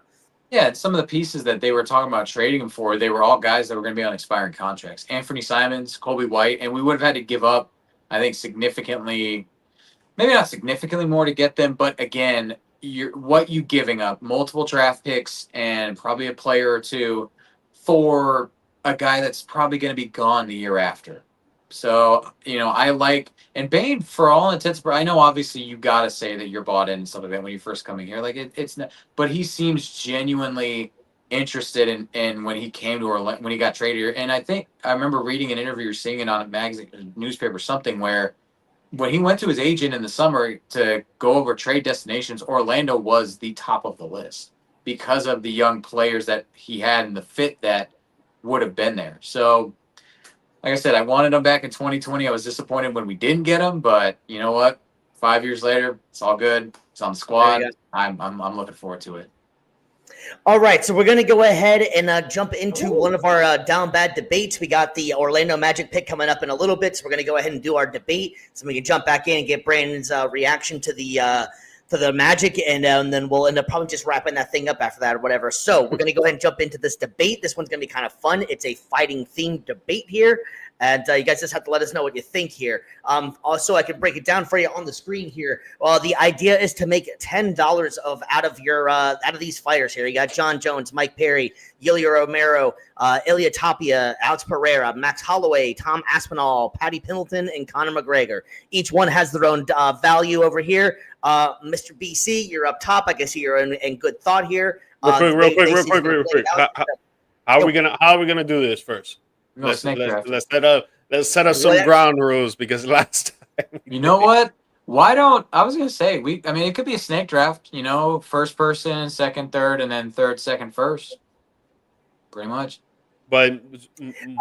Yeah, and some of the pieces that they were talking about trading him for, they were all guys that were going to be on expiring contracts. Anthony Simons, Kobe White, and we would have had to give up, I think, significantly, maybe not significantly more to get them, but again, what you giving up, multiple draft picks and probably a player or two for a guy that's probably going to be gone the year after. So, I like, and Bane, for all intents, I know obviously you got to say that you're bought in and stuff like that when you first come in here. Like, it's not, but he seems genuinely interested in when he came to Orlando, when he got traded here. And I think I remember reading an interview or seeing it on a magazine, newspaper, something where when he went to his agent in the summer to go over trade destinations, Orlando was the top of the list because of the young players that he had and the fit that would have been there. So, like I said, I wanted him back in 2020. I was disappointed when we didn't get him, but you know what? 5 years later, it's all good. It's on the squad. I'm looking forward to it. All right, so we're going to go ahead and jump into one of our DownBad debates. We got the Orlando Magic pick coming up in a little bit, so we're going to go ahead and do our debate. So we can jump back in and get Brandon's reaction to the Magic, and then we'll end up probably just wrapping that thing up after that or whatever. So we're going to go ahead and jump into this debate. This one's going to be kind of fun. It's a fighting-themed debate here, and you guys just have to let us know what you think here. Also, I can break it down for you on the screen here. The idea is to make $10 out of these fighters here. You got John Jones, Mike Perry, Yulia Romero, Ilya Tapia, Alex Pereira, Max Holloway, Tom Aspinall, Patty Pendleton, and Conor McGregor. Each one has their own value over here. Mr. BC, you're up top. I guess you're in good thought here. Real quick. How are we gonna do this first? Let's set up some ground rules because last time. You know what? Why don't I was gonna say it could be a snake draft. First person, second, third, and then third, second, first. Pretty much. But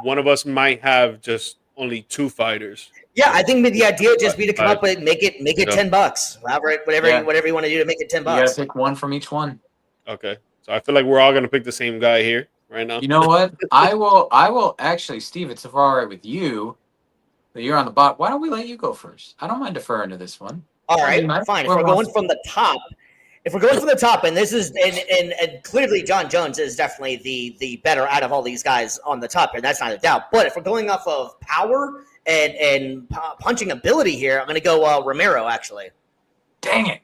one of us might have just only two fighters. Yeah, I think the idea would just be to come up with make it $10. Whatever you want to do to make it $10. You gotta pick one from each one. Okay. So I feel like we're all gonna pick the same guy here right now. You know what? I will actually, Steve, it's all right with you that you're on the bot. Why don't we let you go first? I don't mind deferring to this one. All right, fine. If we're going from the top, and this is and clearly John Jones is definitely the better out of all these guys on the top here. That's not a doubt. But if we're going off of power and punching ability here, I'm going to go Romero, actually. Dang it.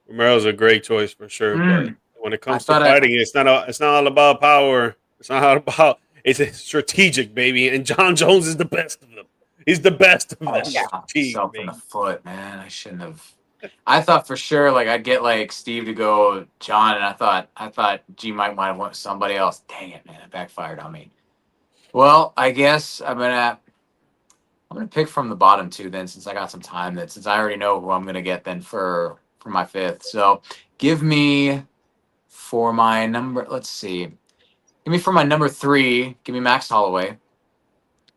Romero's a great choice for sure. But when it comes to fighting, it's not all about power. It's not all about – it's strategic, baby. And John Jones is the best of them. He's the best of them. Myself in the foot, man. I shouldn't have – I thought for sure I'd get Steve to go John, and I thought G might want somebody else. Dang it, man. It backfired on me. Well, I guess I'm gonna pick from the bottom two then, since I got some time. Since I already know who I'm gonna get then for my fifth. So give me For my number, let's see. Give me for my number 3. Give me Max Holloway.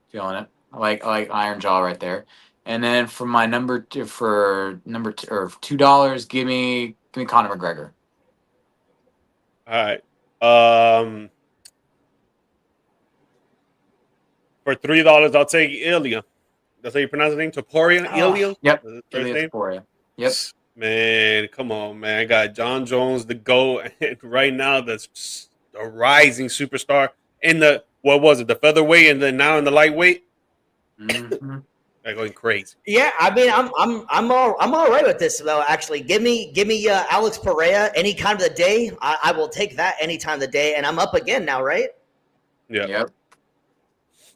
Feeling it. I like Iron Jaw right there. And then for my number 2, or $2, give me Conor McGregor. All right. For $3, I'll take Ilya. That's how you pronounce the name? Topuria? Ilya? Yep. First name? Topuria. Yep. Man, come on, man. I got John Jones, the GOAT, and right now that's a rising superstar in the, what was it, the featherweight, and then now in the lightweight. Mm-hmm. They're going crazy. Yeah, I mean, I'm all right with this though. Actually, give me Alex Pereira any time of the day. I will take that any time of the day, and I'm up again now, right? Yeah. Yep.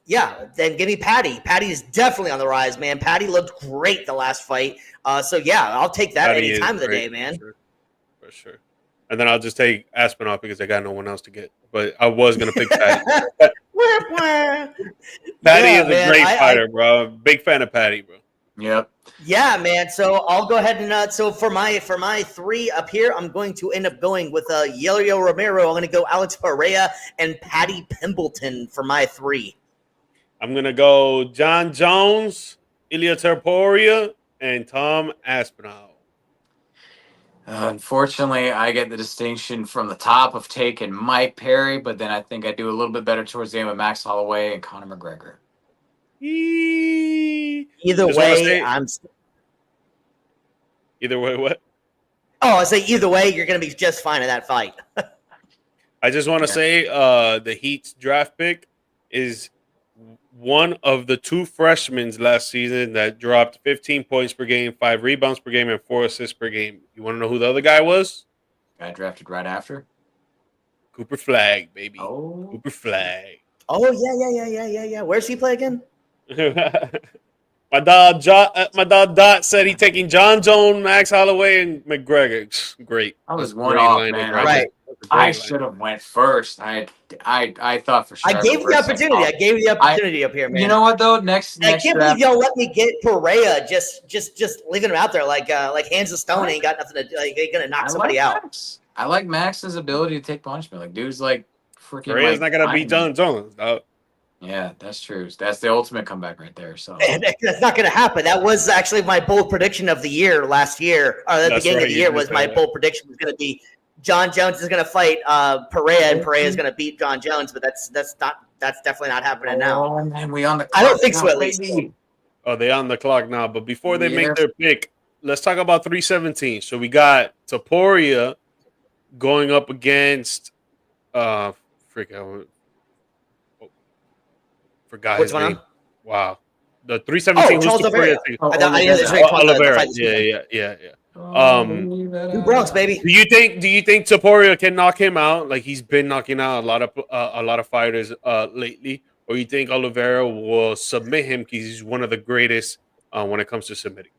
Yeah, then give me Patty. Patty is definitely on the rise, man. Patty looked great the last fight. So yeah, I'll take that Patty any time of the great, day, man. For sure. And then I'll just take Aspinall because I got no one else to get. But I was gonna pick Patty. Patty is a great fighter, bro. Big fan of Patty, bro. Yep. Yeah, man. So I'll go ahead and so for my 3 up here, I'm going to end up going with Yelio Romero. I'm going to go Alex Pereira and Patty Pimbleton for my 3. I'm gonna go John Jones, Ilya Topuria, and Tom Aspinall. Unfortunately, I get the distinction from the top of taking Mike Perry, but then I think I do a little bit better towards the end with Max Holloway and Conor McGregor. Either way, Either way, what? Oh, I say either way, you're going to be just fine in that fight. I just want to say the Heat's draft pick is one of the 2 freshmen last season that dropped 15 points per game, 5 rebounds per game, and 4 assists per game. You want to know who the other guy was? Guy drafted right after? Cooper Flagg, baby. Oh. Cooper Flagg. Oh, yeah. Where's he play again? My dog Dot said he taking John Jones, Max Holloway, and McGregor. Great. I was one off, man. Right. I should have went first. I thought for sure. I gave you the opportunity. I gave you the opportunity up here, man. You know what though? Next I can't believe y'all let me get Pereira just leaving him out there like hands of stone. Ain't got nothing to like. Ain't gonna knock somebody out. Max. I like Max's ability to take punishment. Like dude's like freaking. Pereira's not gonna beat John Jones, dog. Yeah, that's true. That's the ultimate comeback right there. So that's not going to happen. That was actually my bold prediction of the year last year, or the beginning of the year was my bold prediction was going to be John Jones is going to fight Pereira, and Pereira is going to beat John Jones. But that's definitely not happening now. Man, we on the I don't think so, at least. Oh, they on the clock now. But before they make their pick, let's talk about 317. So we got Topuria going up against forgot his name. Wow. The 317 Charles Oliveira. Oliveira. Yeah. New Bronx, baby. Do you think Topuria can knock him out? Like he's been knocking out a lot of fighters lately, or you think Oliveira will submit him because he's one of the greatest when it comes to submitting?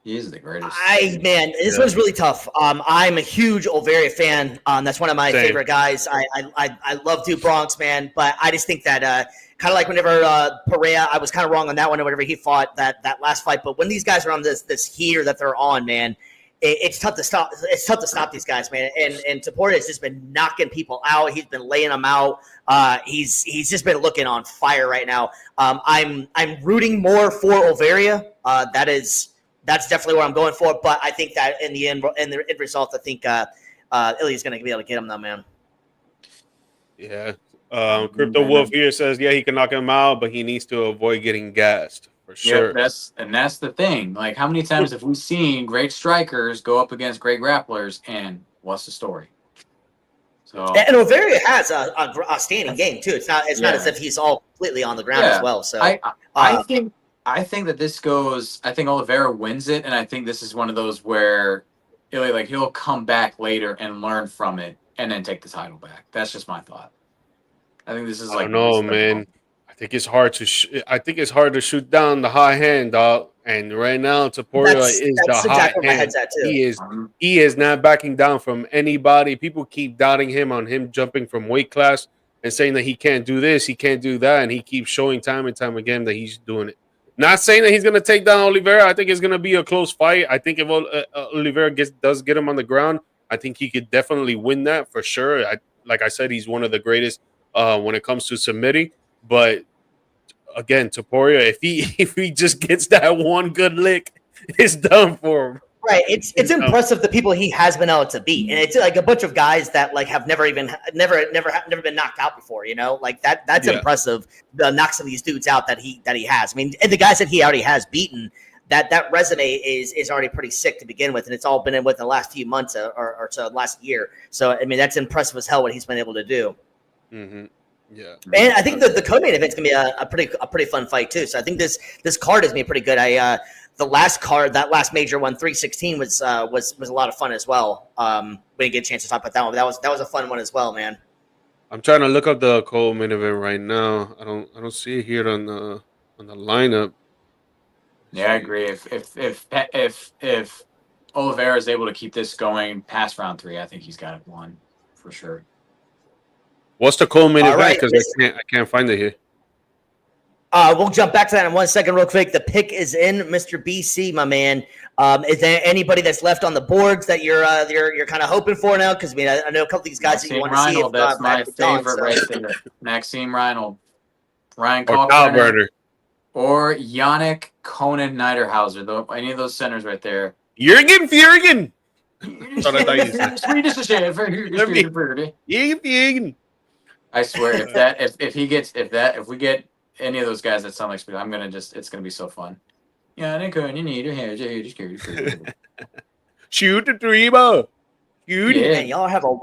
He is the greatest. This one's really tough. I'm a huge Oliveira fan. That's one of my favorite guys. I love Duke Bronx, man. But I just think that kind of like whenever Pereira, I was kind of wrong on that one. Whenever he fought that last fight, but when these guys are on this heater that they're on, man, it's tough to stop. It's tough to stop these guys, man. And Topuria has just been knocking people out. He's been laying them out. He's just been looking on fire right now. I'm rooting more for Oliveira. That's definitely what I'm going for. But I think that in the end result, I think Ilya's going to be able to get him, though, man. Yeah. Crypto Wolf here says, yeah, he can knock him out, but he needs to avoid getting gassed for sure. Yeah, that's the thing. Like, how many times have we seen great strikers go up against great grapplers, and what's the story? So, and Oliveira has a standing game too. It's not as if he's all completely on the ground as well. So I think that this goes. I think Oliveira wins it, and I think this is one of those where he'll come back later and learn from it, and then take the title back. That's just my thought. I think this is like. I don't know, man. I think it's hard to shoot down the high hand, dog. And right now, Topuria is the hot hand. He is not backing down from anybody. People keep doubting him on him jumping from weight class and saying that he can't do this, he can't do that, and he keeps showing time and time again that he's doing it. Not saying that he's going to take down Oliveira. I think it's going to be a close fight. I think if Oliveira does get him on the ground, I think he could definitely win that for sure. Like I said, he's one of the greatest when it comes to submitting. But again, Topuria, if he just gets that one good lick, it's done for him. Right, it's impressive the people he has been able to beat, and it's like a bunch of guys that like have never been knocked out before. You know, like that's impressive. The knock some of these dudes out that he has. I mean, and the guys that he already has beaten, that resume is already pretty sick to begin with, and it's all been in with the last few months or so, last year. So I mean, that's impressive as hell what he's been able to do. Mm-hmm. Yeah, and I think the co-main event's gonna be a pretty fun fight too. So I think this card is gonna be pretty good. The last card, that last major one, 316, was a lot of fun as well. We didn't get a chance to talk about that one, but that was a fun one as well, man. I'm trying to look up the co-main event right now. I don't see it here on the lineup. Yeah, I agree. If Oliveira is able to keep this going past round 3, I think he's got it won for sure. What's the co-main event? Right, Because I can't find it here. We'll jump back to that in 1 second real quick. The pick is in, Mr. BC, my man. Is there anybody that's left on the boards that you're kind of hoping for now? Because I know a couple of these guys that you want to see. That's my favorite right there. Maxime Reinhold. Ryan Kalkbrenner. Or Yannick Conan Niederhauser. Any of those centers right there. Jürgen Fjürgen. I swear, if we get any of those guys that sound like speed, it's gonna be so fun. Yeah, shoot the dreamer. Man, y'all have a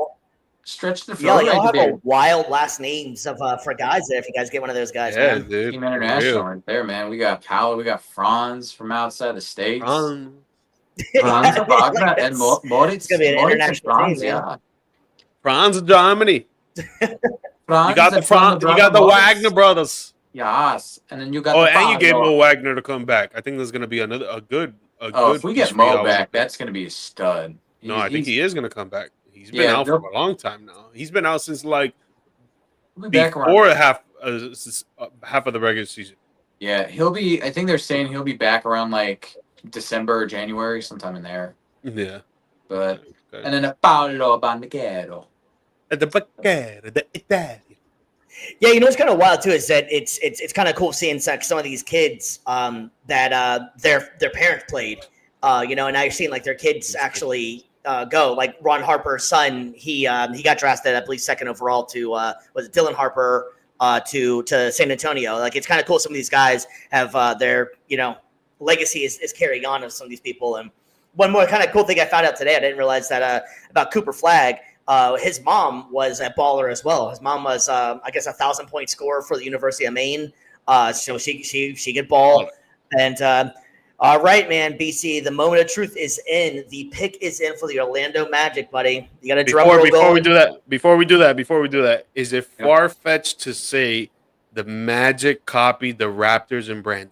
stretch the floor. Y'all have a wild last names for guys there. If you guys get one of those guys, yeah, man. dude. Team International right there, man. We got Paolo, we got Franz from outside the States. Franz Wagner and Moritz. It's gonna be an international Franz, team, yeah. Franz, Germany. Franz, you got the Wagner brothers. Yes, and then you got. And you get Mo Wagner to come back. I think there's gonna be a good. If we get Mo back, that's gonna be a stud. I think he is gonna come back. He's been out for a long time now. He's been out since like before half of the regular season. Yeah, he'll be. I think they're saying he'll be back around like December or January, sometime in there. Yeah, but and then Paolo Banchero. The Italian. Yeah, you know what's kind of wild too is that it's kind of cool seeing some of these kids that their parents played, and now you're seeing like their kids actually go. Like Ron Harper's son, he got drafted, I believe, 2nd overall to was it Dylan Harper to San Antonio. Like it's kind of cool. Some of these guys have their legacy is carrying on of some of these people. And one more kind of cool thing I found out today, I didn't realize that about Cooper Flagg. His mom was a baller as well. His mom was, I guess, 1,000-point scorer for the University of Maine. So she could ball. And all right, man, BC, the moment of truth is in. The pick is in for the Orlando Magic, buddy. You got a drum roll going. Before we do that, is it far-fetched to say the Magic copied the Raptors and Brandon?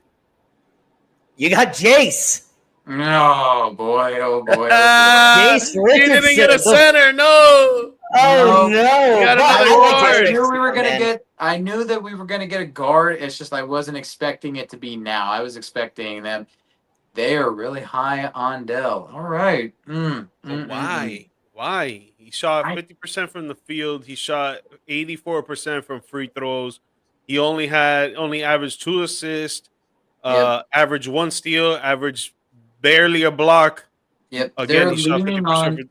You got Jace. No, boy, oh boy. Jace Richardson. He didn't get a center, no. Oh no! I knew that we were gonna get a guard. It's just I wasn't expecting it to be now. I was expecting them. They are really high on Dell. All right. Why? He shot 50% from the field. He shot 84% from free throws. He only averaged 2 assists. Averaged 1 steal. Averaged barely a block. Yep. Again, he shot 50%.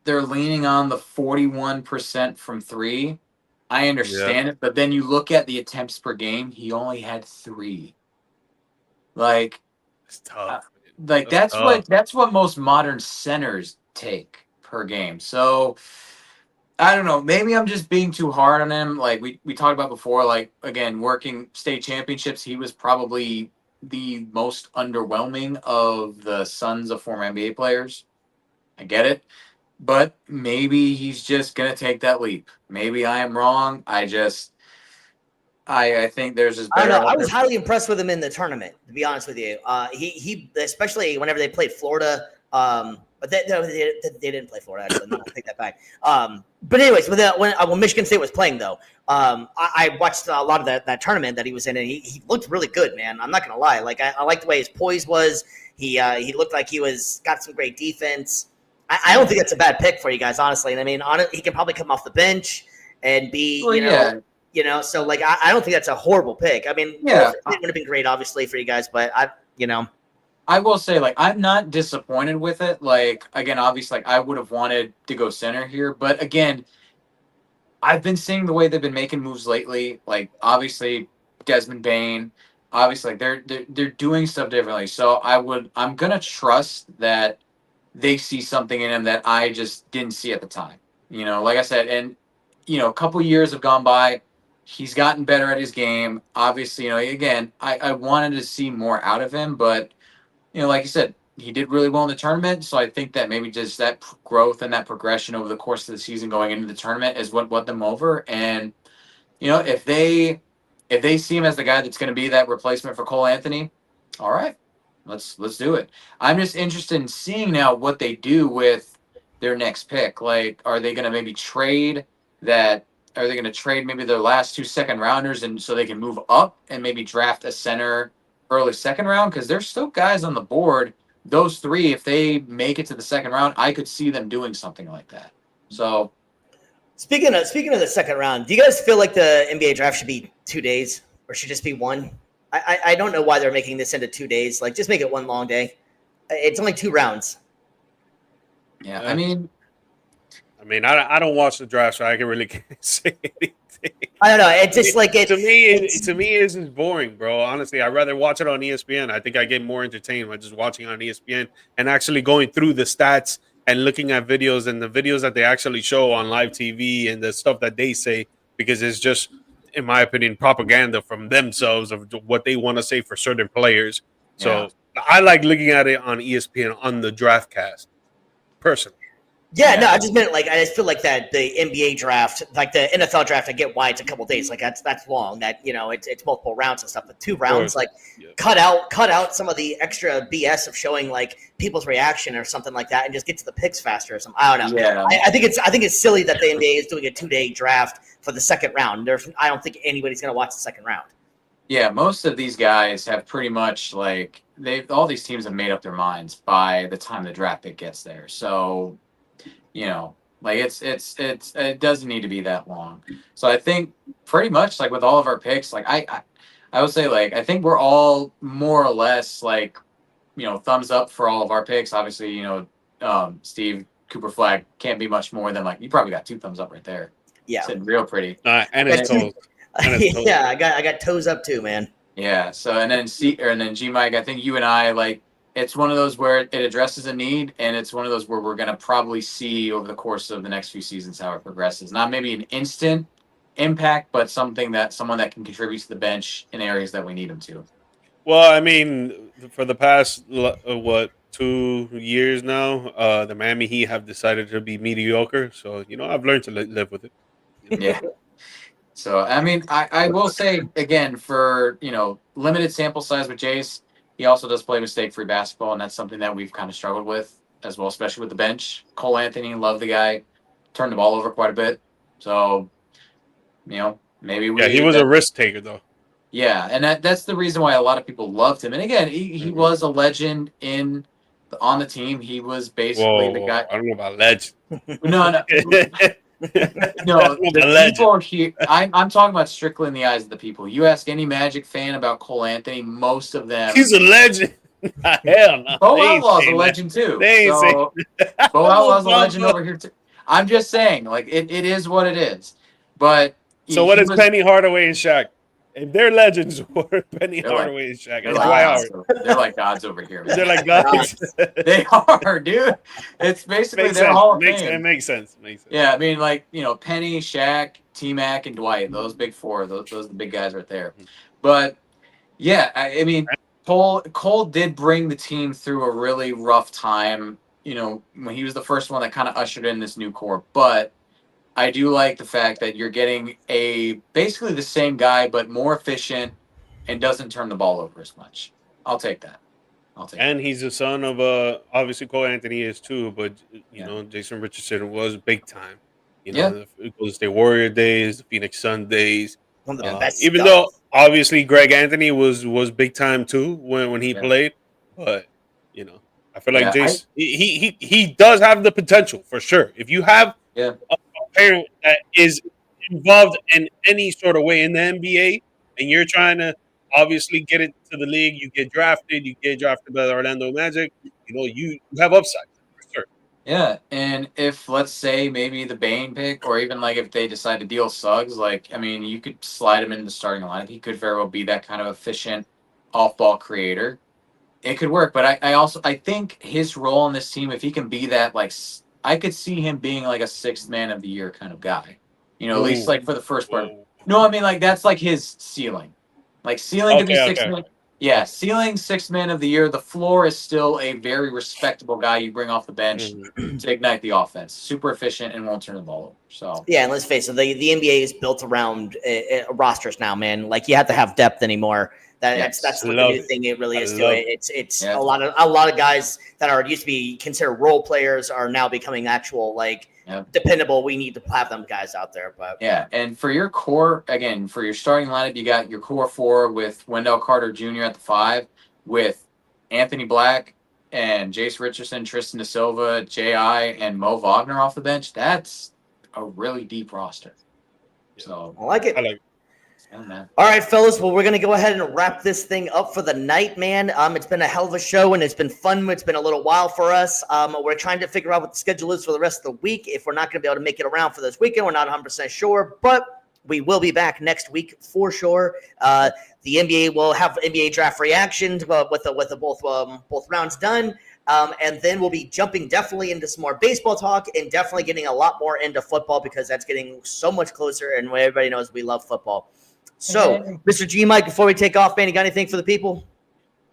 They're leaning on the 41% from 3. I understand it, but then you look at the attempts per game. He only had 3. Like, it's tough. That's what most modern centers take per game. So I don't know. Maybe I'm just being too hard on him. Like we talked about before. Like again, working state championships, he was probably the most underwhelming of the sons of former NBA players. I get it. But maybe he's just going to take that leap. Maybe I am wrong. I think there's this better. I was highly impressed with him in the tournament, to be honest with you. He especially whenever they played Florida, but they didn't play Florida, actually. No, I take that back. But anyways, when Michigan State was playing, though, I watched a lot of that tournament that he was in, and he looked really good, man. I'm not going to lie. Like, I liked the way his poise was. He looked like he got some great defense. I don't think that's a bad pick for you guys, honestly. And I mean, he can probably come off the bench and be, so like I don't think that's a horrible pick. I mean, it would have been great, obviously, for you guys, but I will say, like, I'm not disappointed with it. Like, again, obviously, like, I would have wanted to go center here, but again, I've been seeing the way they've been making moves lately. Like, obviously, Desmond Bain, obviously, like, they're doing stuff differently. So I'm gonna trust that they see something in him that I just didn't see at the time. Like I said, and a couple years have gone by. He's gotten better at his game. Obviously, again, I wanted to see more out of him, but like you said, he did really well in the tournament. So I think that maybe just that growth and that progression over the course of the season going into the tournament is what won them over. And if they see him as the guy that's going to be that replacement for Cole Anthony, all right, let's do it. I'm just interested in seeing now what they do with their next pick. Like, are they going to maybe trade that? Are they going to trade maybe their last 2 second rounders and so they can move up and maybe draft a center early second round? Because there's still guys on the board. Those 3, if they make it to the second round, I could see them doing something like that. So, speaking of the second round, do you guys feel like the NBA draft should be 2 days or should just be one? I don't know why they're making this into 2 days. Like, just make it one long day. It's only 2 rounds. Yeah, I mean, I don't watch the draft, so I can really say anything. I don't know. It's just like to me, it's just boring, bro. Honestly, I'd rather watch it on ESPN. I think I get more entertained by just watching on ESPN and actually going through the stats and looking at videos and the videos that they actually show on live TV and the stuff that they say, because it's just, in my opinion, propaganda from themselves of what they want to say for certain players. So I like looking at it on ESPN on the draft cast, personally. Yeah, no, I just meant like I just feel like that the NBA draft, like the NFL draft, I get why it's a couple days. Like that's long. That it's multiple rounds and stuff. But 2 rounds, like cut out some of the extra BS of showing like people's reaction or something like that, and just get to the picks faster or something. I don't know. Yeah. I think it's silly that the NBA is doing a 2-day draft for the second round. I don't think anybody's gonna watch the second round. Yeah, most of these guys have pretty much like all these teams have made up their minds by the time the draft pick gets there. So. Like it doesn't need to be that long. So I think pretty much like with all of our picks, like I would say like I think we're all more or less like thumbs up for all of our picks. Obviously, Steve Cooper Flag can't be much more than like you probably got 2 thumbs up right there. Yeah, sitting real pretty. And his toes. Yeah, I got toes up too, man. Yeah. So and then G Mike, I think you and I like. It's one of those where it addresses a need, and it's one of those where we're going to probably see over the course of the next few seasons how it progresses. Not maybe an instant impact, but someone that can contribute to the bench in areas that we need them to. Well, I mean, for the past 2 years now, the Miami Heat have decided to be mediocre. So I've learned to live with it. Yeah. So I mean, I will say again for limited sample size with Jace. He also does play mistake-free basketball, and that's something that we've kind of struggled with as well, especially with the bench. Cole Anthony, love the guy, turned the ball over quite a bit. So, maybe we... Yeah, he was a risk taker, though. Yeah, and that's the reason why a lot of people loved him. And again, he was a legend on the team. He was basically the guy... I don't know about legend. No. No, the people here. I'm talking about strictly in the eyes of the people. You ask any Magic fan about Cole Anthony, most of them. He's a legend. Hell no. Bo Outlaw's a legend too. So, Bo Outlaw's a legend over here too. I'm just saying, like it is what it is. But so what is Penny Hardaway and Shaq? If they're legends, what are Penny Hardaway and Shaq? They're like gods over here. Man. They're like gods. They are, dude. It's basically their Hall of Fame. It makes sense. Yeah, I mean, like Penny, Shaq, T-Mac, and Dwight. Those big 4. Those are the big guys right there. But yeah, I mean, Cole did bring the team through a really rough time. When he was the first one that kind of ushered in this new core, but. I do like the fact that you're getting basically the same guy, but more efficient and doesn't turn the ball over as much. I'll take that. And he's the son of obviously Cole Anthony is too, but Jason Richardson was big time. The Golden State Warrior days, the Phoenix Sun days. One of the best. Even though obviously Greg Anthony was big time too when he played, but I feel like Yeah, Jace, he does have the potential for sure. If you have Yeah. a parent that is involved in any sort of way in the NBA, and you're trying to obviously get it to the league, you get drafted by the Orlando Magic. You have upside for sure. Yeah, and if let's say maybe the Bane pick, or even like if they decide to deal Suggs, like I mean, you could slide him into the starting lineup. He could very well be that kind of efficient off-ball creator. It could work, but I think his role in this team, if he can be that, like I could see him being like a sixth man of the year kind of guy. At least Ooh. like for the first part. Whoa. No, I mean like that's like his ceiling. Like ceiling to be sixth man. Yeah, ceiling sixth man of the year. The floor is still a very respectable guy you bring off the bench to ignite the offense. Super efficient and won't turn the ball over. So Yeah, and let's face it, the NBA is built around rosters now, man. Like you have to have depth anymore. That's what the new thing it really is to it. It's a lot of guys that are used to be considered role players are now becoming actual dependable. We need to have them guys out there. But yeah, and for your core again, for your starting lineup, you got your core four with Wendell Carter Jr. at the 5, with Anthony Black and Jace Richardson, Tristan Da Silva, J.I., and Mo Wagner off the bench. That's a really deep roster. So I like it. Yeah, man. All right, fellas. Well, we're going to go ahead and wrap this thing up for the night, man. It's been a hell of a show, and it's been fun. It's been a little while for us. We're trying to figure out what the schedule is for the rest of the week. If we're not going to be able to make it around for this weekend, we're not 100% sure, but we will be back next week for sure. The NBA will have NBA draft reactions with both rounds done. And then we'll be jumping definitely into some more baseball talk and definitely getting a lot more into football because that's getting so much closer, and everybody knows we love football. So, Mr. G Mike, before we take off, man, you got anything for the people?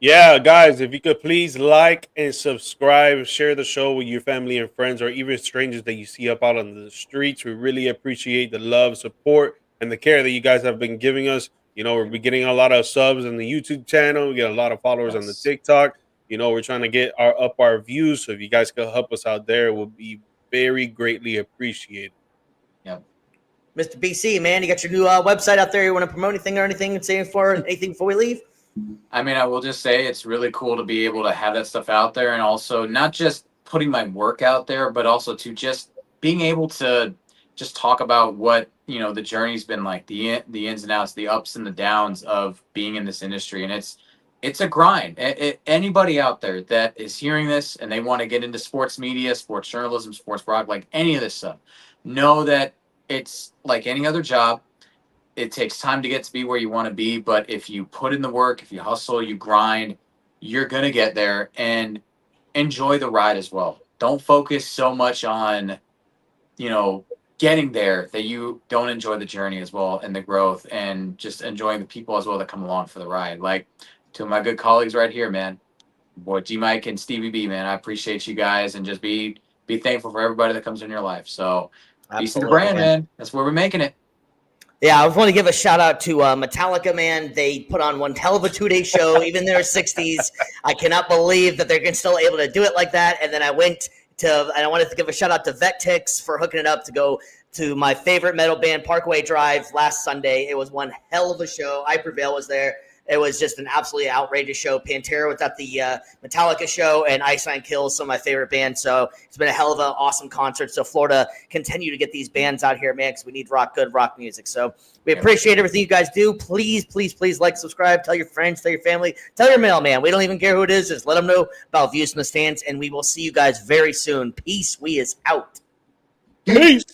Yeah, guys, if you could please like and subscribe, share the show with your family and friends, or even strangers that you see up out on the streets. We really appreciate the love, support, and the care that you guys have been giving us. We're getting a lot of subs on the YouTube channel. We get a lot of followers on the TikTok. We're trying to get our views. So if you guys could help us out there, it would be very greatly appreciated. Yep. Mr. BC, man, you got your new website out there. You want to promote anything or anything and say anything before we leave? I mean, I will just say it's really cool to be able to have that stuff out there, and also not just putting my work out there, but also to just being able to just talk about what the journey's been like, the ins and outs, the ups and the downs of being in this industry, and it's a grind. Anybody out there that is hearing this and they want to get into sports media, sports journalism, sports broadcasting, like any of this stuff, know that it's like any other job. It takes time to get to be where you want to be, but if you put in the work, if you hustle, you grind, you're going to get there, and enjoy the ride as well. Don't focus so much on, getting there that you don't enjoy the journey as well and the growth, and just enjoying the people as well that come along for the ride. Like two of my good colleagues right here, man, boy, G Mike and Stevie B, man, I appreciate you guys, and just be thankful for everybody that comes in your life. So peace to the brand, man. That's where we're making it. Yeah, I want to give a shout out to Metallica, man. They put on one hell of a 2-day show, even in their 60s. I cannot believe that they're still able to do it like that. And then I wanted to give a shout out to Vetix for hooking it up to go to my favorite metal band, Parkway Drive, last Sunday. It was one hell of a show. I Prevail was there. It was just an absolutely outrageous show. Pantera was at the Metallica show, and Iceland Kills, some of my favorite bands. So it's been a hell of an awesome concert. So Florida, continue to get these bands out here, man, because we need good rock music. So we appreciate everything you guys do. Please, please, please like, subscribe, tell your friends, tell your family, tell your mailman. We don't even care who it is. Just let them know about Views from the Stands, and we will see you guys very soon. Peace. We is out. Peace.